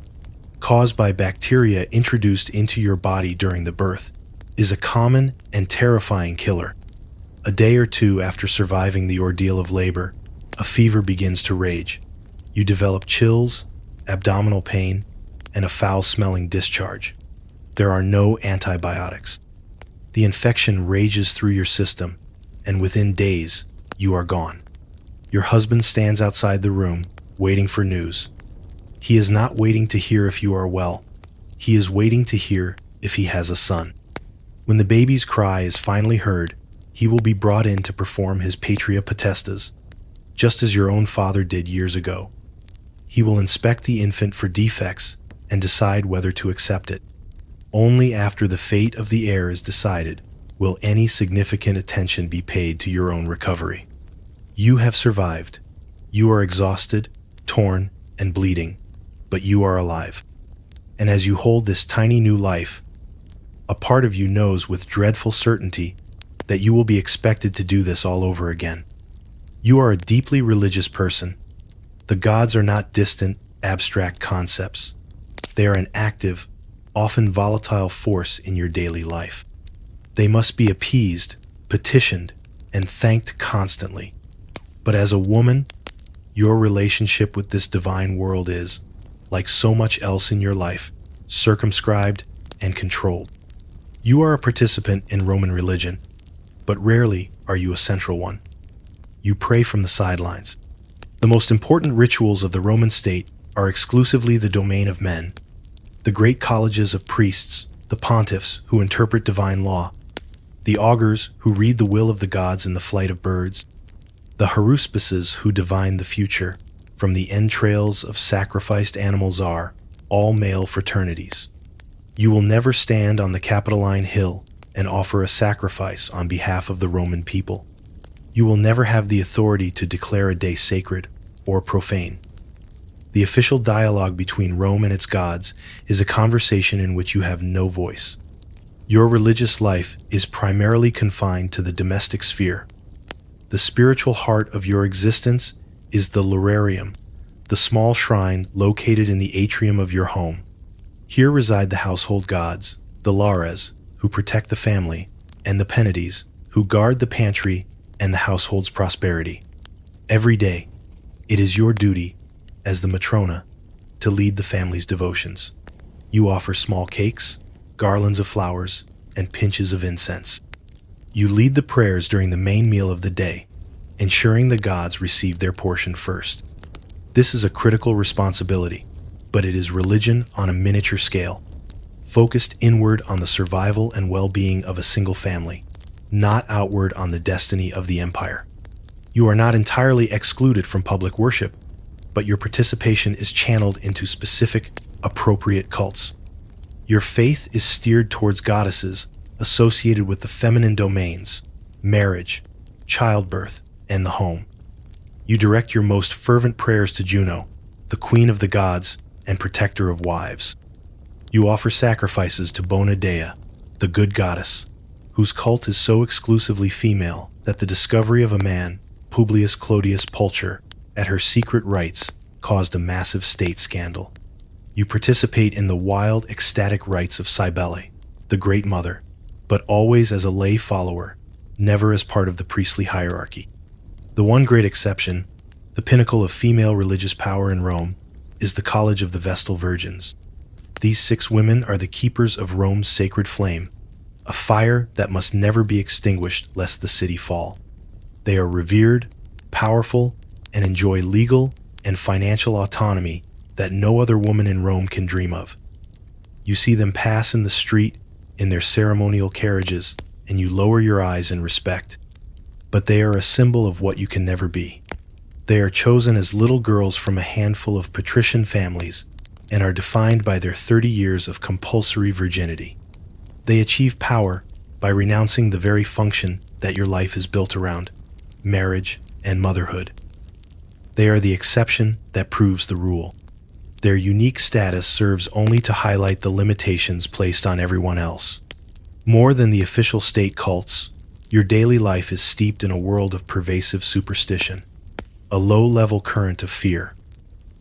caused by bacteria introduced into your body during the birth, is a common and terrifying killer. A day or two after surviving the ordeal of labor, a fever begins to rage. You develop chills, abdominal pain, and a foul-smelling discharge. There are no antibiotics. The infection rages through your system, and within days, you are gone. Your husband stands outside the room, waiting for news. He is not waiting to hear if you are well. He is waiting to hear if he has a son. When the baby's cry is finally heard, he will be brought in to perform his patria potestas, just as your own father did years ago. He will inspect the infant for defects and decide whether to accept it. Only after the fate of the heir is decided will any significant attention be paid to your own recovery. You have survived. You are exhausted, torn, and bleeding, but you are alive. And as you hold this tiny new life, a part of you knows with dreadful certainty that you will be expected to do this all over again. You are a deeply religious person. The gods are not distant, abstract concepts. They are an active, often volatile force in your daily life. They must be appeased, petitioned, and thanked constantly. But as a woman, your relationship with this divine world is, like so much else in your life, circumscribed and controlled. You are a participant in Roman religion, but rarely are you a central one. You pray from the sidelines. The most important rituals of the Roman state are exclusively the domain of men. The great colleges of priests, the pontiffs who interpret divine law, the augurs who read the will of the gods in the flight of birds, the haruspices who divine the future from the entrails of sacrificed animals are all male fraternities. You will never stand on the Capitoline Hill and offer a sacrifice on behalf of the Roman people. You will never have the authority to declare a day sacred or profane. The official dialogue between Rome and its gods is a conversation in which you have no voice. Your religious life is primarily confined to the domestic sphere. The spiritual heart of your existence is the Lurarium, the small shrine located in the atrium of your home. Here reside the household gods, the Lares, who protect the family, and the Penates, who guard the pantry and the household's prosperity. Every day, it is your duty, as the matrona, to lead the family's devotions. You offer small cakes, garlands of flowers, and pinches of incense. You lead the prayers during the main meal of the day, ensuring the gods receive their portion first. This is a critical responsibility, but it is religion on a miniature scale, focused inward on the survival and well-being of a single family, not outward on the destiny of the empire. You are not entirely excluded from public worship, but your participation is channeled into specific, appropriate cults. Your faith is steered towards goddesses associated with the feminine domains, marriage, childbirth, and the home. You direct your most fervent prayers to Juno, the queen of the gods and protector of wives. You offer sacrifices to Bona Dea, the good goddess, whose cult is so exclusively female that the discovery of a man, Publius Clodius Pulcher, at her secret rites caused a massive state scandal. You participate in the wild, ecstatic rites of Cybele, the Great Mother, but always as a lay follower, never as part of the priestly hierarchy. The one great exception, the pinnacle of female religious power in Rome, is the College of the Vestal Virgins. These 6 women are the keepers of Rome's sacred flame, a fire that must never be extinguished lest the city fall. They are revered, powerful, and enjoy legal and financial autonomy that no other woman in Rome can dream of. You see them pass in the street in their ceremonial carriages, and you lower your eyes in respect. But they are a symbol of what you can never be. They are chosen as little girls from a handful of patrician families and are defined by their 30 years of compulsory virginity. They achieve power by renouncing the very function that your life is built around, marriage and motherhood. They are the exception that proves the rule. Their unique status serves only to highlight the limitations placed on everyone else. More than the official state cults, your daily life is steeped in a world of pervasive superstition, a low-level current of fear.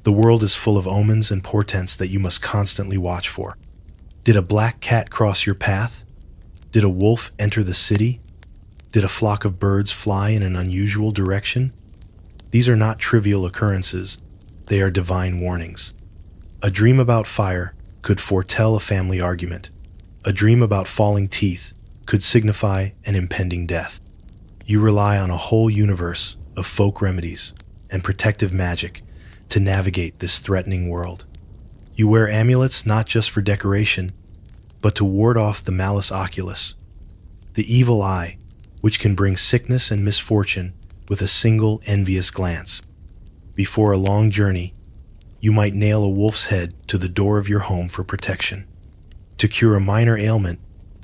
The world is full of omens and portents that you must constantly watch for. Did a black cat cross your path? Did a wolf enter the city? Did a flock of birds fly in an unusual direction? These are not trivial occurrences, they are divine warnings. A dream about fire could foretell a family argument. A dream about falling teeth could signify an impending death. You rely on a whole universe of folk remedies and protective magic to navigate this threatening world. You wear amulets not just for decoration, but to ward off the malus oculus, the evil eye, which can bring sickness and misfortune with a single envious glance. Before a long journey, you might nail a wolf's head to the door of your home for protection. To cure a minor ailment,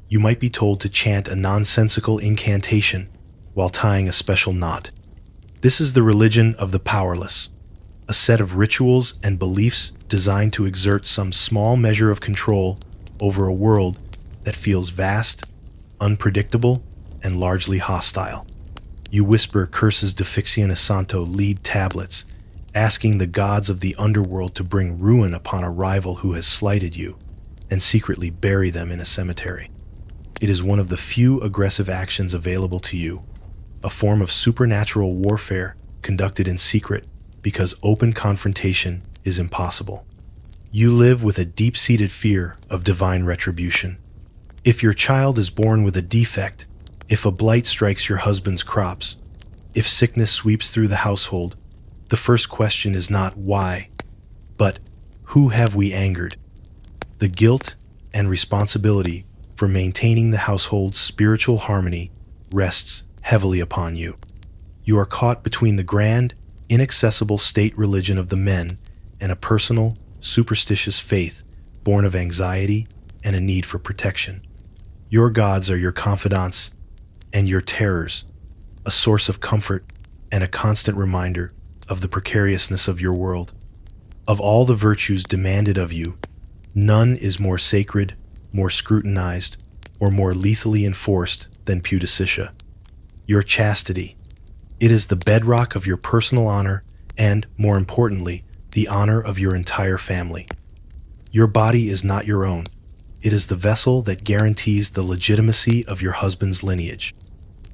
you might be told to chant a nonsensical incantation while tying a special knot. This is the religion of the powerless, a set of rituals and beliefs designed to exert some small measure of control over a world that feels vast, unpredictable, and largely hostile. You whisper curses de Fictione Santo lead tablets asking the gods of the underworld to bring ruin upon a rival who has slighted you, and secretly bury them in a cemetery. It is one of the few aggressive actions available to you, a form of supernatural warfare conducted in secret because open confrontation is impossible. You live with a deep-seated fear of divine retribution. If your child is born with a defect, if a blight strikes your husband's crops, if sickness sweeps through the household, the first question is not why, but who have we angered? The guilt and responsibility for maintaining the household's spiritual harmony rests heavily upon you. You are caught between the grand, inaccessible state religion of the men and a personal, superstitious faith born of anxiety and a need for protection. Your gods are your confidants and your terrors, a source of comfort and a constant reminder of the precariousness of your world. Of all the virtues demanded of you, none is more sacred, more scrutinized, or more lethally enforced than pudicitia. Your chastity. It is the bedrock of your personal honor and, more importantly, the honor of your entire family. Your body is not your own. It is the vessel that guarantees the legitimacy of your husband's lineage.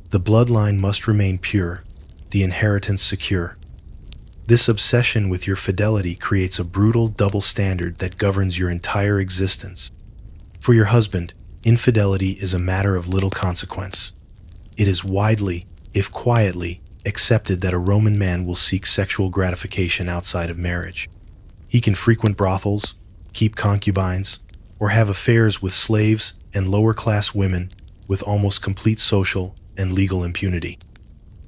The bloodline must remain pure, the inheritance secure. This obsession with your fidelity creates a brutal double standard that governs your entire existence. For your husband, infidelity is a matter of little consequence. It is widely, if quietly, accepted that a Roman man will seek sexual gratification outside of marriage. He can frequent brothels, keep concubines, or have affairs with slaves and lower-class women with almost complete social and legal impunity.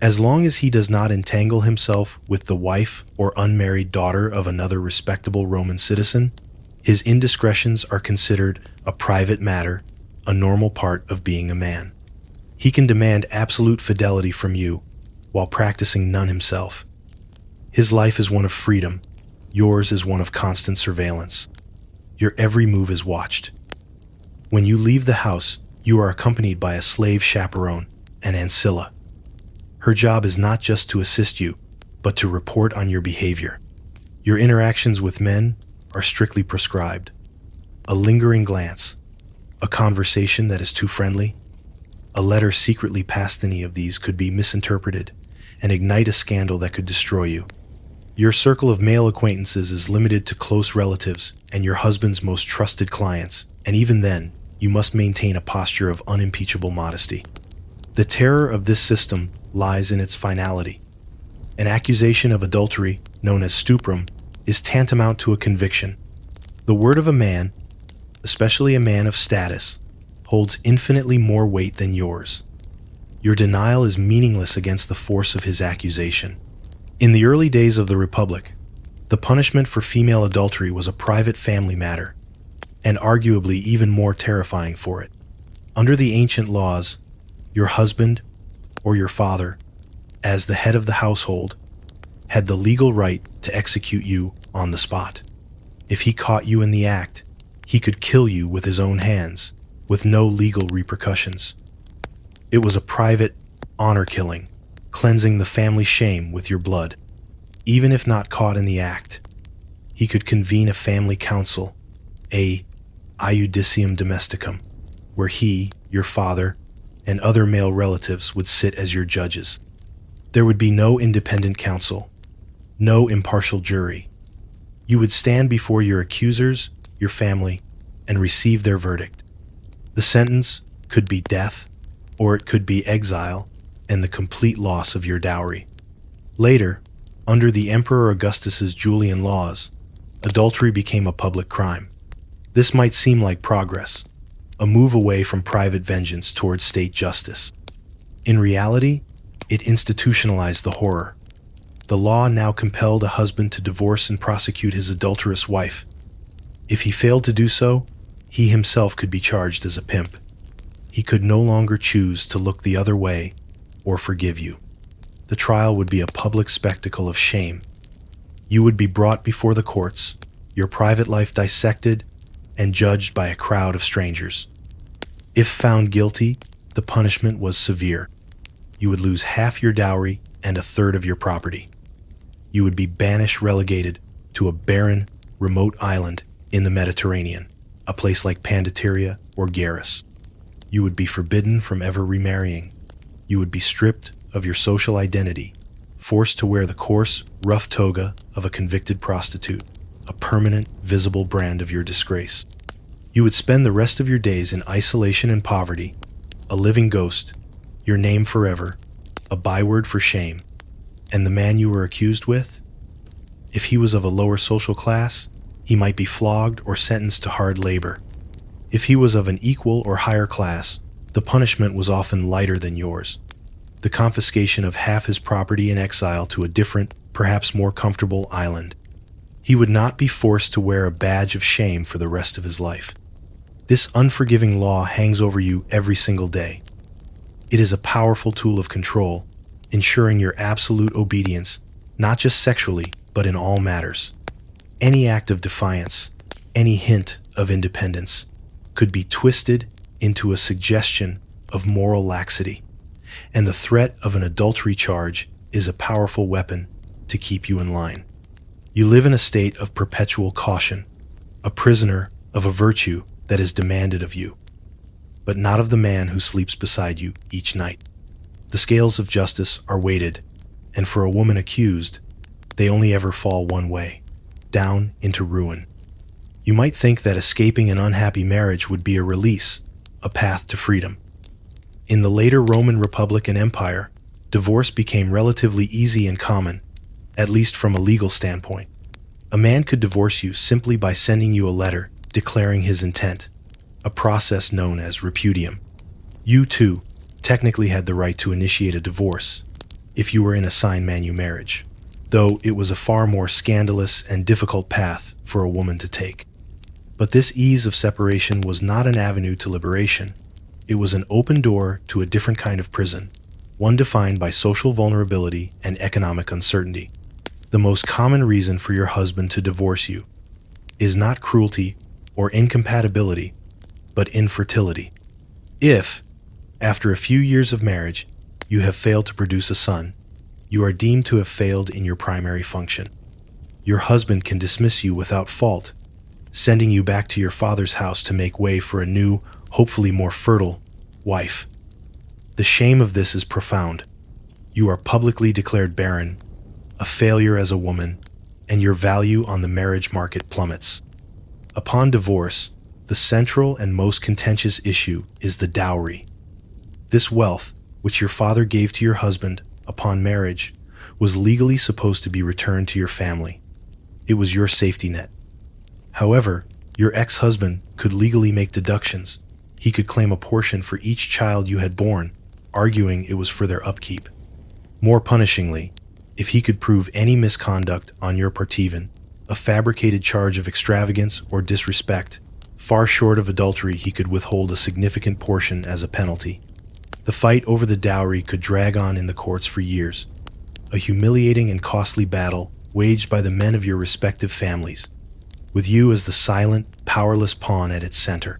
As long as he does not entangle himself with the wife or unmarried daughter of another respectable Roman citizen, his indiscretions are considered a private matter, a normal part of being a man. He can demand absolute fidelity from you while practicing none himself. His life is one of freedom, yours is one of constant surveillance. Your every move is watched. When you leave the house, you are accompanied by a slave chaperone, an ancilla. Her job is not just to assist you, but to report on your behavior. Your interactions with men are strictly prescribed. A lingering glance, a conversation that is too friendly, a letter secretly past any of these could be misinterpreted and ignite a scandal that could destroy you. Your circle of male acquaintances is limited to close relatives and your husband's most trusted clients, and even then, you must maintain a posture of unimpeachable modesty. The terror of this system lies in its finality. An accusation of adultery, known as stuprum, is tantamount to a conviction. The word of a man, especially a man of status, holds infinitely more weight than yours. Your denial is meaningless against the force of his accusation. In the early days of the Republic, the punishment for female adultery was a private family matter, and arguably even more terrifying for it. Under the ancient laws, your husband or your father, as the head of the household, had the legal right to execute you on the spot. If he caught you in the act, he could kill you with his own hands, with no legal repercussions. It was a private honor killing, cleansing the family shame with your blood. Even if not caught in the act, he could convene a family council, a iudicium domesticum, where he, your father, and other male relatives would sit as your judges. There would be no independent counsel, no impartial jury. You would stand before your accusers, your family, and receive their verdict. The sentence could be death, or it could be exile and the complete loss of your dowry. Later, under the Emperor Augustus's Julian laws, adultery became a public crime. This might seem like progress, a move away from private vengeance towards state justice. In reality, it institutionalized the horror. The law now compelled a husband to divorce and prosecute his adulterous wife. If he failed to do so, he himself could be charged as a pimp. He could no longer choose to look the other way or forgive you. The trial would be a public spectacle of shame. You would be brought before the courts, your private life dissected, and judged by a crowd of strangers. If found guilty, the punishment was severe. You would lose half your dowry and a third of your property. You would be banished, relegated to a barren, remote island in the Mediterranean, a place like Pandateria or Garrus. You would be forbidden from ever remarrying. You would be stripped of your social identity, forced to wear the coarse, rough toga of a convicted prostitute, a permanent, visible brand of your disgrace. You would spend the rest of your days in isolation and poverty, a living ghost, your name forever, a byword for shame. And the man you were accused with? If he was of a lower social class, he might be flogged or sentenced to hard labor. If he was of an equal or higher class, the punishment was often lighter than yours. The confiscation of half his property in exile to a different, perhaps more comfortable island. He would not be forced to wear a badge of shame for the rest of his life. This unforgiving law hangs over you every single day. It is a powerful tool of control, ensuring your absolute obedience, not just sexually, but in all matters. Any act of defiance, any hint of independence, could be twisted into a suggestion of moral laxity, and the threat of an adultery charge is a powerful weapon to keep you in line. You live in a state of perpetual caution, a prisoner of a virtue that is demanded of you, but not of the man who sleeps beside you each night. The scales of justice are weighted, and for a woman accused, they only ever fall one way, down into ruin. You might think that escaping an unhappy marriage would be a release, a path to freedom. In the later Roman Republic and Empire, divorce became relatively easy and common, at least from a legal standpoint. A man could divorce you simply by sending you a letter declaring his intent, a process known as repudium. You, too, technically had the right to initiate a divorce if you were in a sine manu marriage, though it was a far more scandalous and difficult path for a woman to take. But this ease of separation was not an avenue to liberation. It was an open door to a different kind of prison, one defined by social vulnerability and economic uncertainty. The most common reason for your husband to divorce you is not cruelty or incompatibility, but infertility. If, after a few years of marriage, you have failed to produce a son, you are deemed to have failed in your primary function. Your husband can dismiss you without fault, sending you back to your father's house to make way for a new, hopefully more fertile, wife. The shame of this is profound. You are publicly declared barren, a failure as a woman, and your value on the marriage market plummets. Upon divorce, the central and most contentious issue is the dowry. This wealth, which your father gave to your husband upon marriage, was legally supposed to be returned to your family. It was your safety net. However, your ex-husband could legally make deductions. He could claim a portion for each child you had born, arguing it was for their upkeep. More punishingly, if he could prove any misconduct on your part, even a fabricated charge of extravagance or disrespect, far short of adultery, he could withhold a significant portion as a penalty. The fight over the dowry could drag on in the courts for years, a humiliating and costly battle waged by the men of your respective families, with you as the silent, powerless pawn at its center.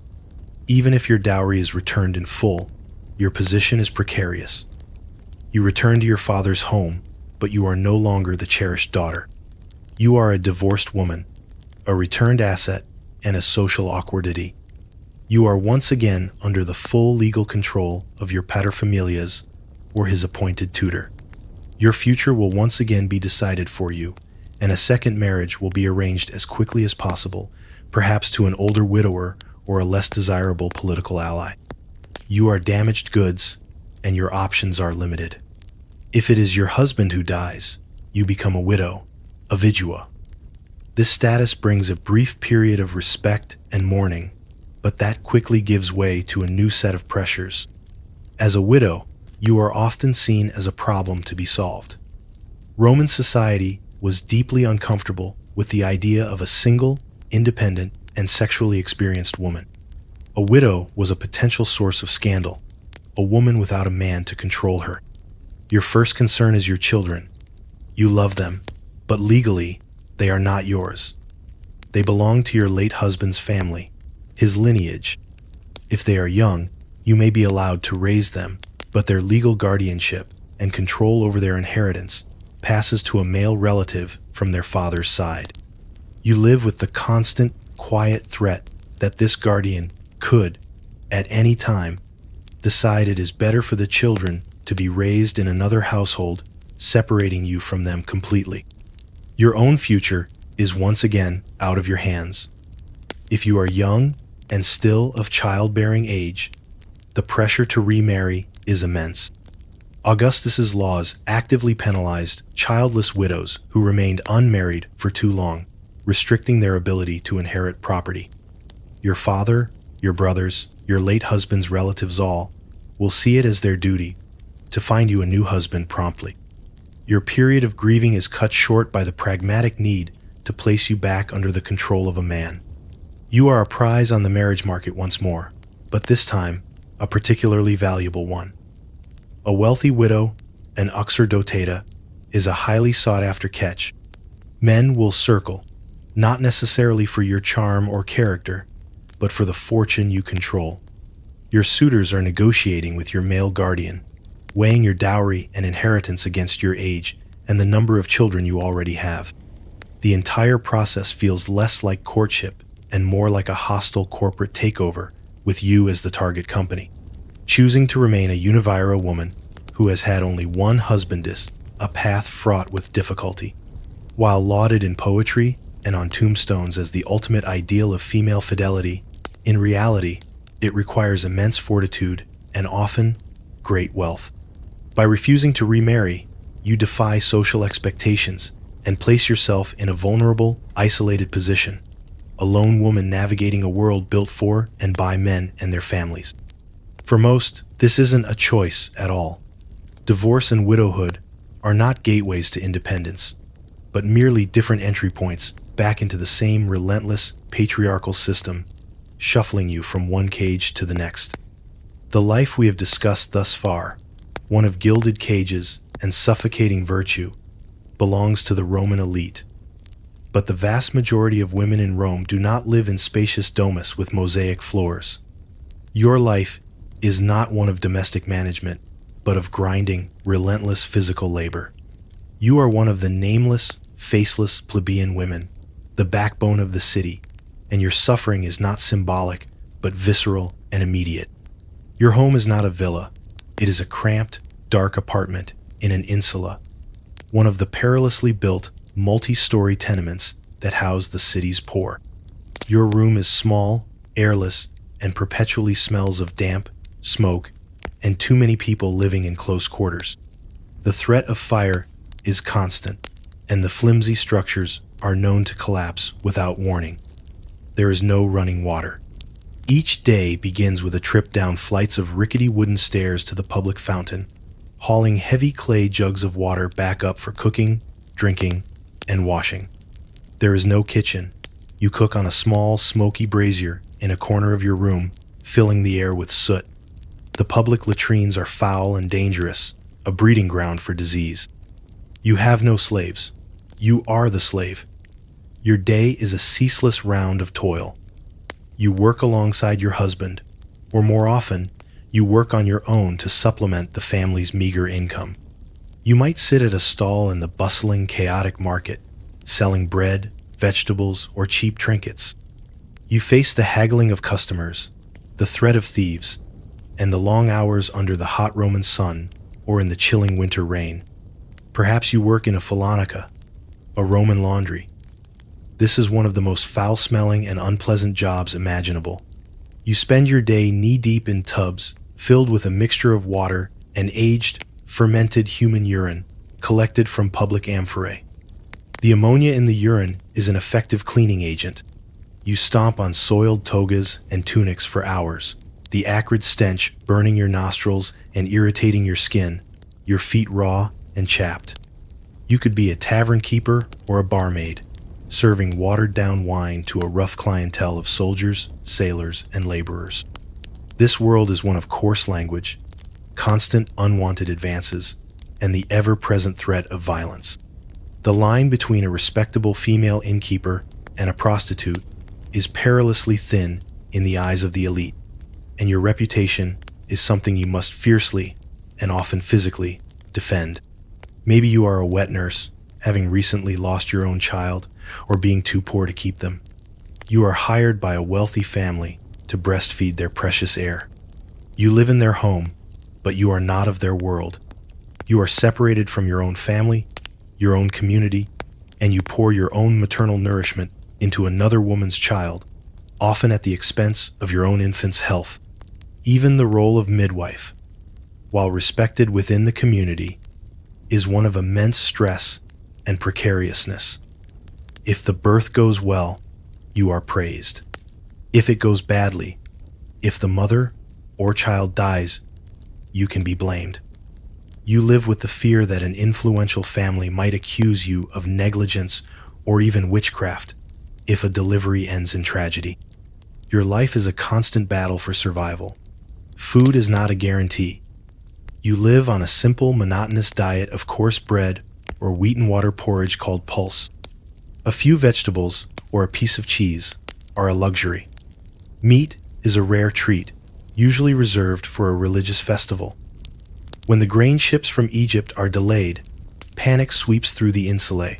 Even if your dowry is returned in full, your position is precarious. You return to your father's home, but you are no longer the cherished daughter. You are a divorced woman, a returned asset, and a social awkwardity. You are once again under the full legal control of your paterfamilias or his appointed tutor. Your future will once again be decided for you, and a second marriage will be arranged as quickly as possible, perhaps to an older widower or a less desirable political ally. You are damaged goods, and your options are limited. If it is your husband who dies, you become a widow, a vidua. This status brings a brief period of respect and mourning, but that quickly gives way to a new set of pressures. As a widow, you are often seen as a problem to be solved. Roman society was deeply uncomfortable with the idea of a single, independent, and sexually experienced woman. A widow was a potential source of scandal, a woman without a man to control her. Your first concern is your children. You love them, but legally, they are not yours. They belong to your late husband's family, his lineage. If they are young, you may be allowed to raise them, but their legal guardianship and control over their inheritance passes to a male relative from their father's side. You live with the constant, quiet threat that this guardian could, at any time, decide it is better for the children to be raised in another household, separating you from them completely. Your own future is once again out of your hands. If you are young and still of childbearing age, the pressure to remarry is immense. Augustus's laws actively penalized childless widows who remained unmarried for too long, restricting their ability to inherit property. Your father, your brothers, your late husband's relatives all will see it as their duty to find you a new husband promptly. Your period of grieving is cut short by the pragmatic need to place you back under the control of a man. You are a prize on the marriage market once more, but this time, a particularly valuable one. A wealthy widow, an uxor dotata, is a highly sought-after catch. Men will circle, not necessarily for your charm or character, but for the fortune you control. Your suitors are negotiating with your male guardian, weighing your dowry and inheritance against your age and the number of children you already have. The entire process feels less like courtship and more like a hostile corporate takeover, with you as the target company. Choosing to remain a univira woman who has had only one husband is a path fraught with difficulty. While lauded in poetry and on tombstones as the ultimate ideal of female fidelity, in reality, it requires immense fortitude and often great wealth. By refusing to remarry, you defy social expectations and place yourself in a vulnerable, isolated position, a lone woman navigating a world built for and by men and their families. For most, this isn't a choice at all. Divorce and widowhood are not gateways to independence, but merely different entry points back into the same relentless patriarchal system, shuffling you from one cage to the next. The life we have discussed thus far, one of gilded cages and suffocating virtue, belongs to the Roman elite. But the vast majority of women in Rome do not live in spacious domus with mosaic floors. Your life is not one of domestic management, but of grinding, relentless physical labor. You are one of the nameless, faceless plebeian women, the backbone of the city, and your suffering is not symbolic, but visceral and immediate. Your home is not a villa. It is a cramped, dark apartment in an insula, one of the perilously built, multi-story tenements that house the city's poor. Your room is small, airless, and perpetually smells of damp, smoke, and too many people living in close quarters. The threat of fire is constant, and the flimsy structures are known to collapse without warning. There is no running water. Each day begins with a trip down flights of rickety wooden stairs to the public fountain, hauling heavy clay jugs of water back up for cooking, drinking, and washing. There is no kitchen. You cook on a small, smoky brazier in a corner of your room, filling the air with soot. The public latrines are foul and dangerous, a breeding ground for disease. You have no slaves. You are the slave. Your day is a ceaseless round of toil. You work alongside your husband, or more often, you work on your own to supplement the family's meager income. You might sit at a stall in the bustling, chaotic market, selling bread, vegetables, or cheap trinkets. You face the haggling of customers, the threat of thieves, and the long hours under the hot Roman sun or in the chilling winter rain. Perhaps you work in a falonica, a Roman laundry. This is one of the most foul-smelling and unpleasant jobs imaginable. You spend your day knee-deep in tubs filled with a mixture of water and aged, fermented human urine collected from public amphorae. The ammonia in the urine is an effective cleaning agent. You stomp on soiled togas and tunics for hours, the acrid stench burning your nostrils and irritating your skin, your feet raw and chapped. You could be a tavern keeper or a barmaid, serving watered-down wine to a rough clientele of soldiers, sailors, and laborers. This world is one of coarse language, constant unwanted advances, and the ever-present threat of violence. The line between a respectable female innkeeper and a prostitute is perilously thin in the eyes of the elite, and your reputation is something you must fiercely, and often physically, defend. Maybe you are a wet nurse, having recently lost your own child or being too poor to keep them. You are hired by a wealthy family to breastfeed their precious heir. You live in their home, but you are not of their world. You are separated from your own family, your own community, and you pour your own maternal nourishment into another woman's child, often at the expense of your own infant's health. Even the role of midwife, while respected within the community, is one of immense stress and precariousness. If the birth goes well, you are praised. If it goes badly, if the mother or child dies, you can be blamed. You live with the fear that an influential family might accuse you of negligence or even witchcraft if a delivery ends in tragedy. Your life is a constant battle for survival. Food is not a guarantee. You live on a simple, monotonous diet of coarse bread or wheat and water porridge called pulse. A few vegetables or a piece of cheese are a luxury. Meat is a rare treat, usually reserved for a religious festival. When the grain ships from Egypt are delayed, panic sweeps through the insulae.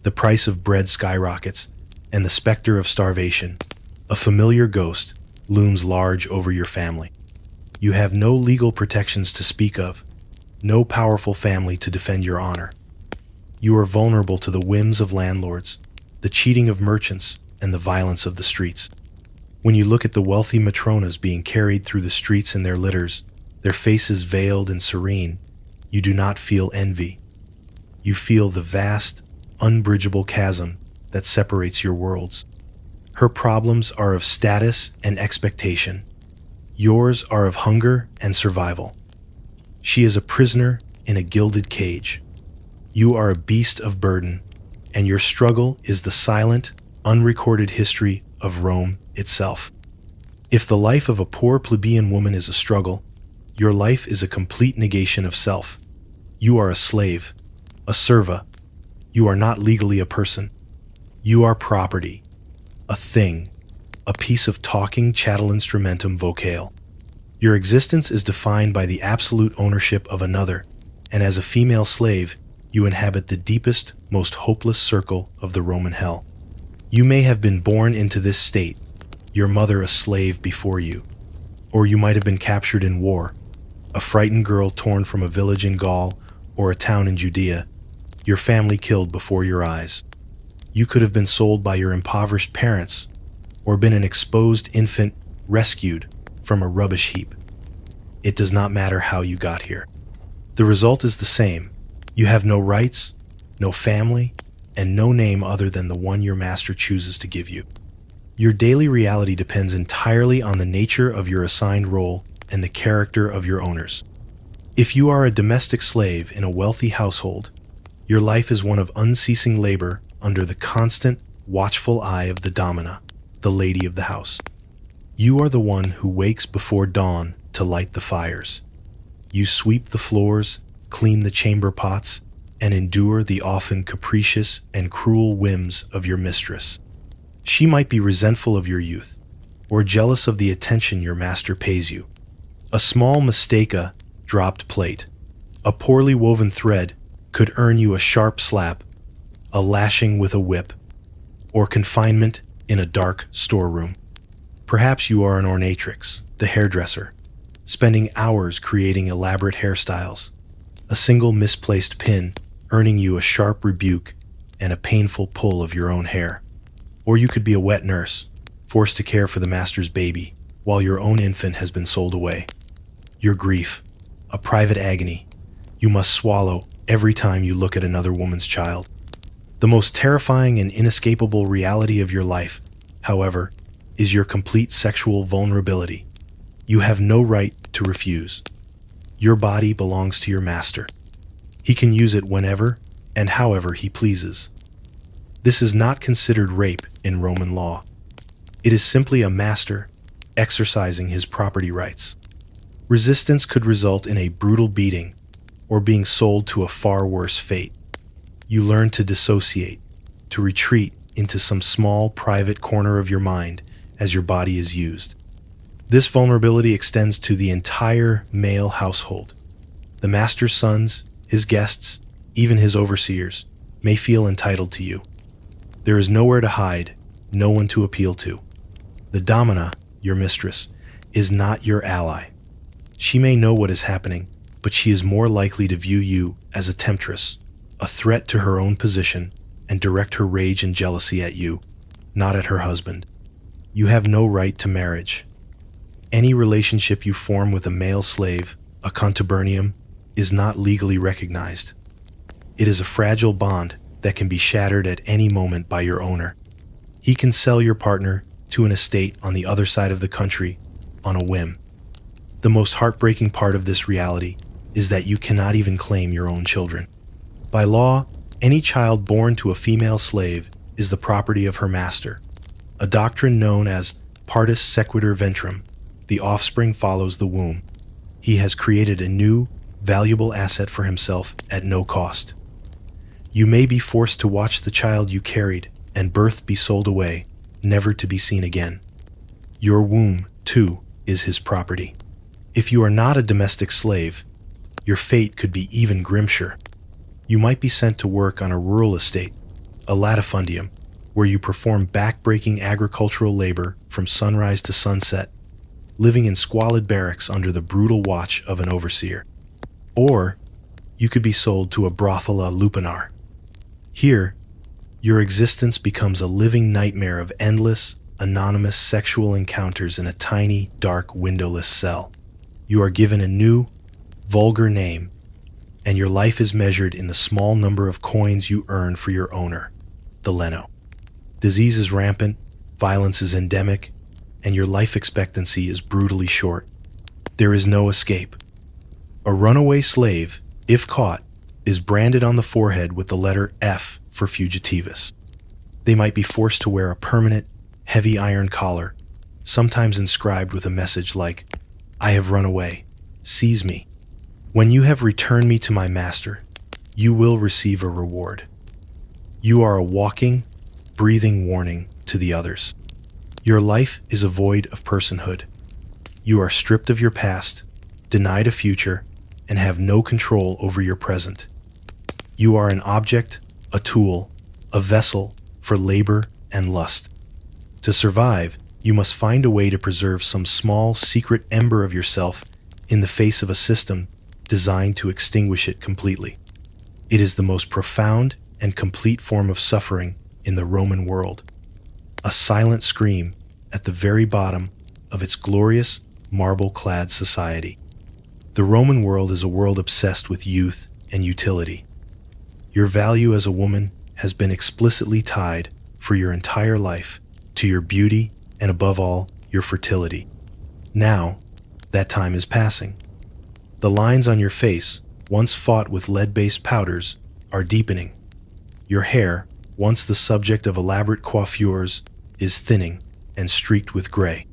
The price of bread skyrockets, and the specter of starvation, a familiar ghost, looms large over your family. You have no legal protections to speak of, no powerful family to defend your honor. You are vulnerable to the whims of landlords, the cheating of merchants, and the violence of the streets. When you look at the wealthy matronas being carried through the streets in their litters, their faces veiled and serene, you do not feel envy. You feel the vast, unbridgeable chasm that separates your worlds. Her problems are of status and expectation. Yours are of hunger and survival. She is a prisoner in a gilded cage. You are a beast of burden, and your struggle is the silent, unrecorded history of Rome itself. If the life of a poor plebeian woman is a struggle, your life is a complete negation of self. You are a slave, a serva. You are not legally a person. You are property, a thing, a piece of talking chattel instrumentum vocale. Your existence is defined by the absolute ownership of another, and as a female slave, you inhabit the deepest, most hopeless circle of the Roman hell. You may have been born into this state, your mother a slave before you, or you might have been captured in war, a frightened girl torn from a village in Gaul or a town in Judea, your family killed before your eyes. You could have been sold by your impoverished parents, or been an exposed infant rescued from a rubbish heap. It does not matter how you got here. The result is the same. You have no rights, no family, and no name other than the one your master chooses to give you. Your daily reality depends entirely on the nature of your assigned role and the character of your owners. If you are a domestic slave in a wealthy household, your life is one of unceasing labor under the constant, watchful eye of the domina, the lady of the house. You are the one who wakes before dawn to light the fires. You sweep the floors, clean the chamber pots, and endure the often capricious and cruel whims of your mistress. She might be resentful of your youth, or jealous of the attention your master pays you. A small mistake, a dropped plate, a poorly woven thread could earn you a sharp slap, a lashing with a whip, or confinement in a dark storeroom. Perhaps you are an ornatrix, the hairdresser, spending hours creating elaborate hairstyles, a single misplaced pin earning you a sharp rebuke and a painful pull of your own hair. Or you could be a wet nurse, forced to care for the master's baby while your own infant has been sold away. Your grief, a private agony, you must swallow every time you look at another woman's child. The most terrifying and inescapable reality of your life, however, is your complete sexual vulnerability. You have no right to refuse. Your body belongs to your master. He can use it whenever and however he pleases. This is not considered rape in Roman law. It is simply a master exercising his property rights. Resistance could result in a brutal beating or being sold to a far worse fate. You learn to dissociate, to retreat into some small private corner of your mind as your body is used. This vulnerability extends to the entire male household. The master's sons, his guests, even his overseers, may feel entitled to you. There is nowhere to hide, no one to appeal to. The domina, your mistress, is not your ally. She may know what is happening, but she is more likely to view you as a temptress, a threat to her own position, and direct her rage and jealousy at you, not at her husband. You have no right to marriage. Any relationship you form with a male slave, a contubernum, is not legally recognized. It is a fragile bond that can be shattered at any moment by your owner. He can sell your partner to an estate on the other side of the country on a whim. The most heartbreaking part of this reality is that you cannot even claim your own children. By law, any child born to a female slave is the property of her master, a doctrine known as partus sequitur ventrum. The offspring follows the womb. He has created a new, valuable asset for himself at no cost. You may be forced to watch the child you carried and birth be sold away, never to be seen again. Your womb, too, is his property. If you are not a domestic slave, your fate could be even grimmer. You might be sent to work on a rural estate, a latifundium, where you perform back-breaking agricultural labor from sunrise to sunset, living in squalid barracks under the brutal watch of an overseer. Or you could be sold to a brothel a lupanar. Here, your existence becomes a living nightmare of endless, anonymous sexual encounters in a tiny, dark, windowless cell. You are given a new, vulgar name, and your life is measured in the small number of coins you earn for your owner, the Leno. Disease is rampant, violence is endemic, and your life expectancy is brutally short. There is no escape. A runaway slave, if caught, is branded on the forehead with the letter F for fugitivus. They might be forced to wear a permanent, heavy iron collar, sometimes inscribed with a message like, "I have run away. Seize me. When you have returned me to my master, you will receive a reward." You are a walking, breathing warning to the others. Your life is a void of personhood. You are stripped of your past, denied a future, and have no control over your present. You are an object, a tool, a vessel for labor and lust. To survive, you must find a way to preserve some small, secret ember of yourself in the face of a system designed to extinguish it completely. It is the most profound and complete form of suffering in the Roman world. A silent scream at the very bottom of its glorious, marble-clad society. The Roman world is a world obsessed with youth and utility. Your value as a woman has been explicitly tied for your entire life to your beauty and, above all, your fertility. Now, that time is passing. The lines on your face, once fought with lead-based powders, are deepening. Your hair, once the subject of elaborate coiffures, is thinning and streaked with gray.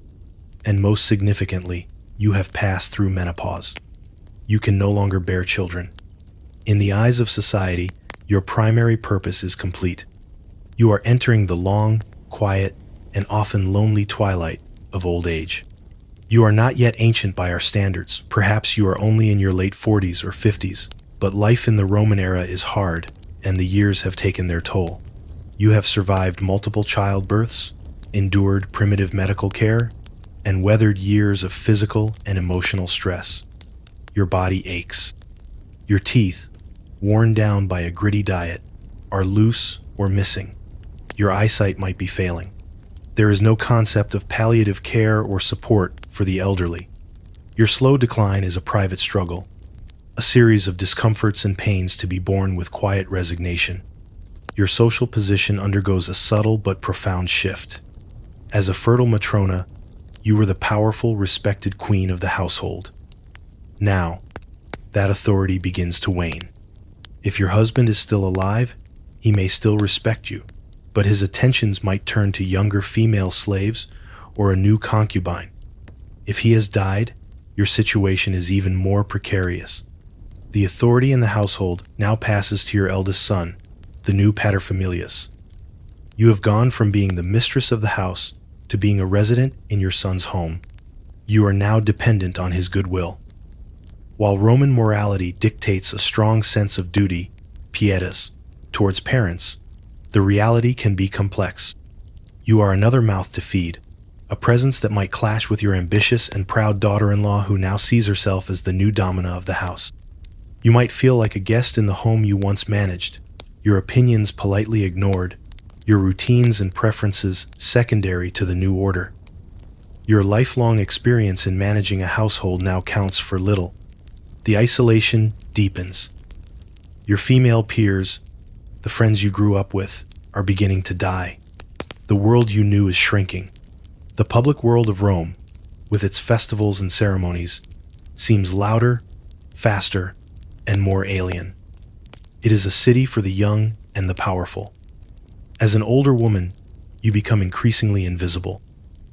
And most significantly, you have passed through menopause. You can no longer bear children. In the eyes of society, your primary purpose is complete. You are entering the long, quiet, and often lonely twilight of old age. You are not yet ancient by our standards. Perhaps you are only in your late 40s or 50s, but life in the Roman era is hard, and the years have taken their toll. You have survived multiple childbirths, endured primitive medical care, and weathered years of physical and emotional stress. Your body aches. Your teeth, worn down by a gritty diet, are loose or missing. Your eyesight might be failing. There is no concept of palliative care or support for the elderly. Your slow decline is a private struggle, a series of discomforts and pains to be borne with quiet resignation. Your social position undergoes a subtle but profound shift. As a fertile matrona, you were the powerful, respected queen of the household. Now, that authority begins to wane. If your husband is still alive, he may still respect you, but his attentions might turn to younger female slaves or a new concubine. If he has died, your situation is even more precarious. The authority in the household now passes to your eldest son, the new paterfamilias. You have gone from being the mistress of the house to being a resident in your son's home. You are now dependent on his goodwill. While Roman morality dictates a strong sense of duty, pietas, towards parents, the reality can be complex. You are another mouth to feed, a presence that might clash with your ambitious and proud daughter-in-law who now sees herself as the new domina of the house. You might feel like a guest in the home you once managed, your opinions politely ignored, your routines and preferences secondary to the new order. Your lifelong experience in managing a household now counts for little. The isolation deepens. Your female peers, the friends you grew up with, are beginning to die. The world you knew is shrinking. The public world of Rome, with its festivals and ceremonies, seems louder, faster, and more alien. It is a city for the young and the powerful. As an older woman, you become increasingly invisible.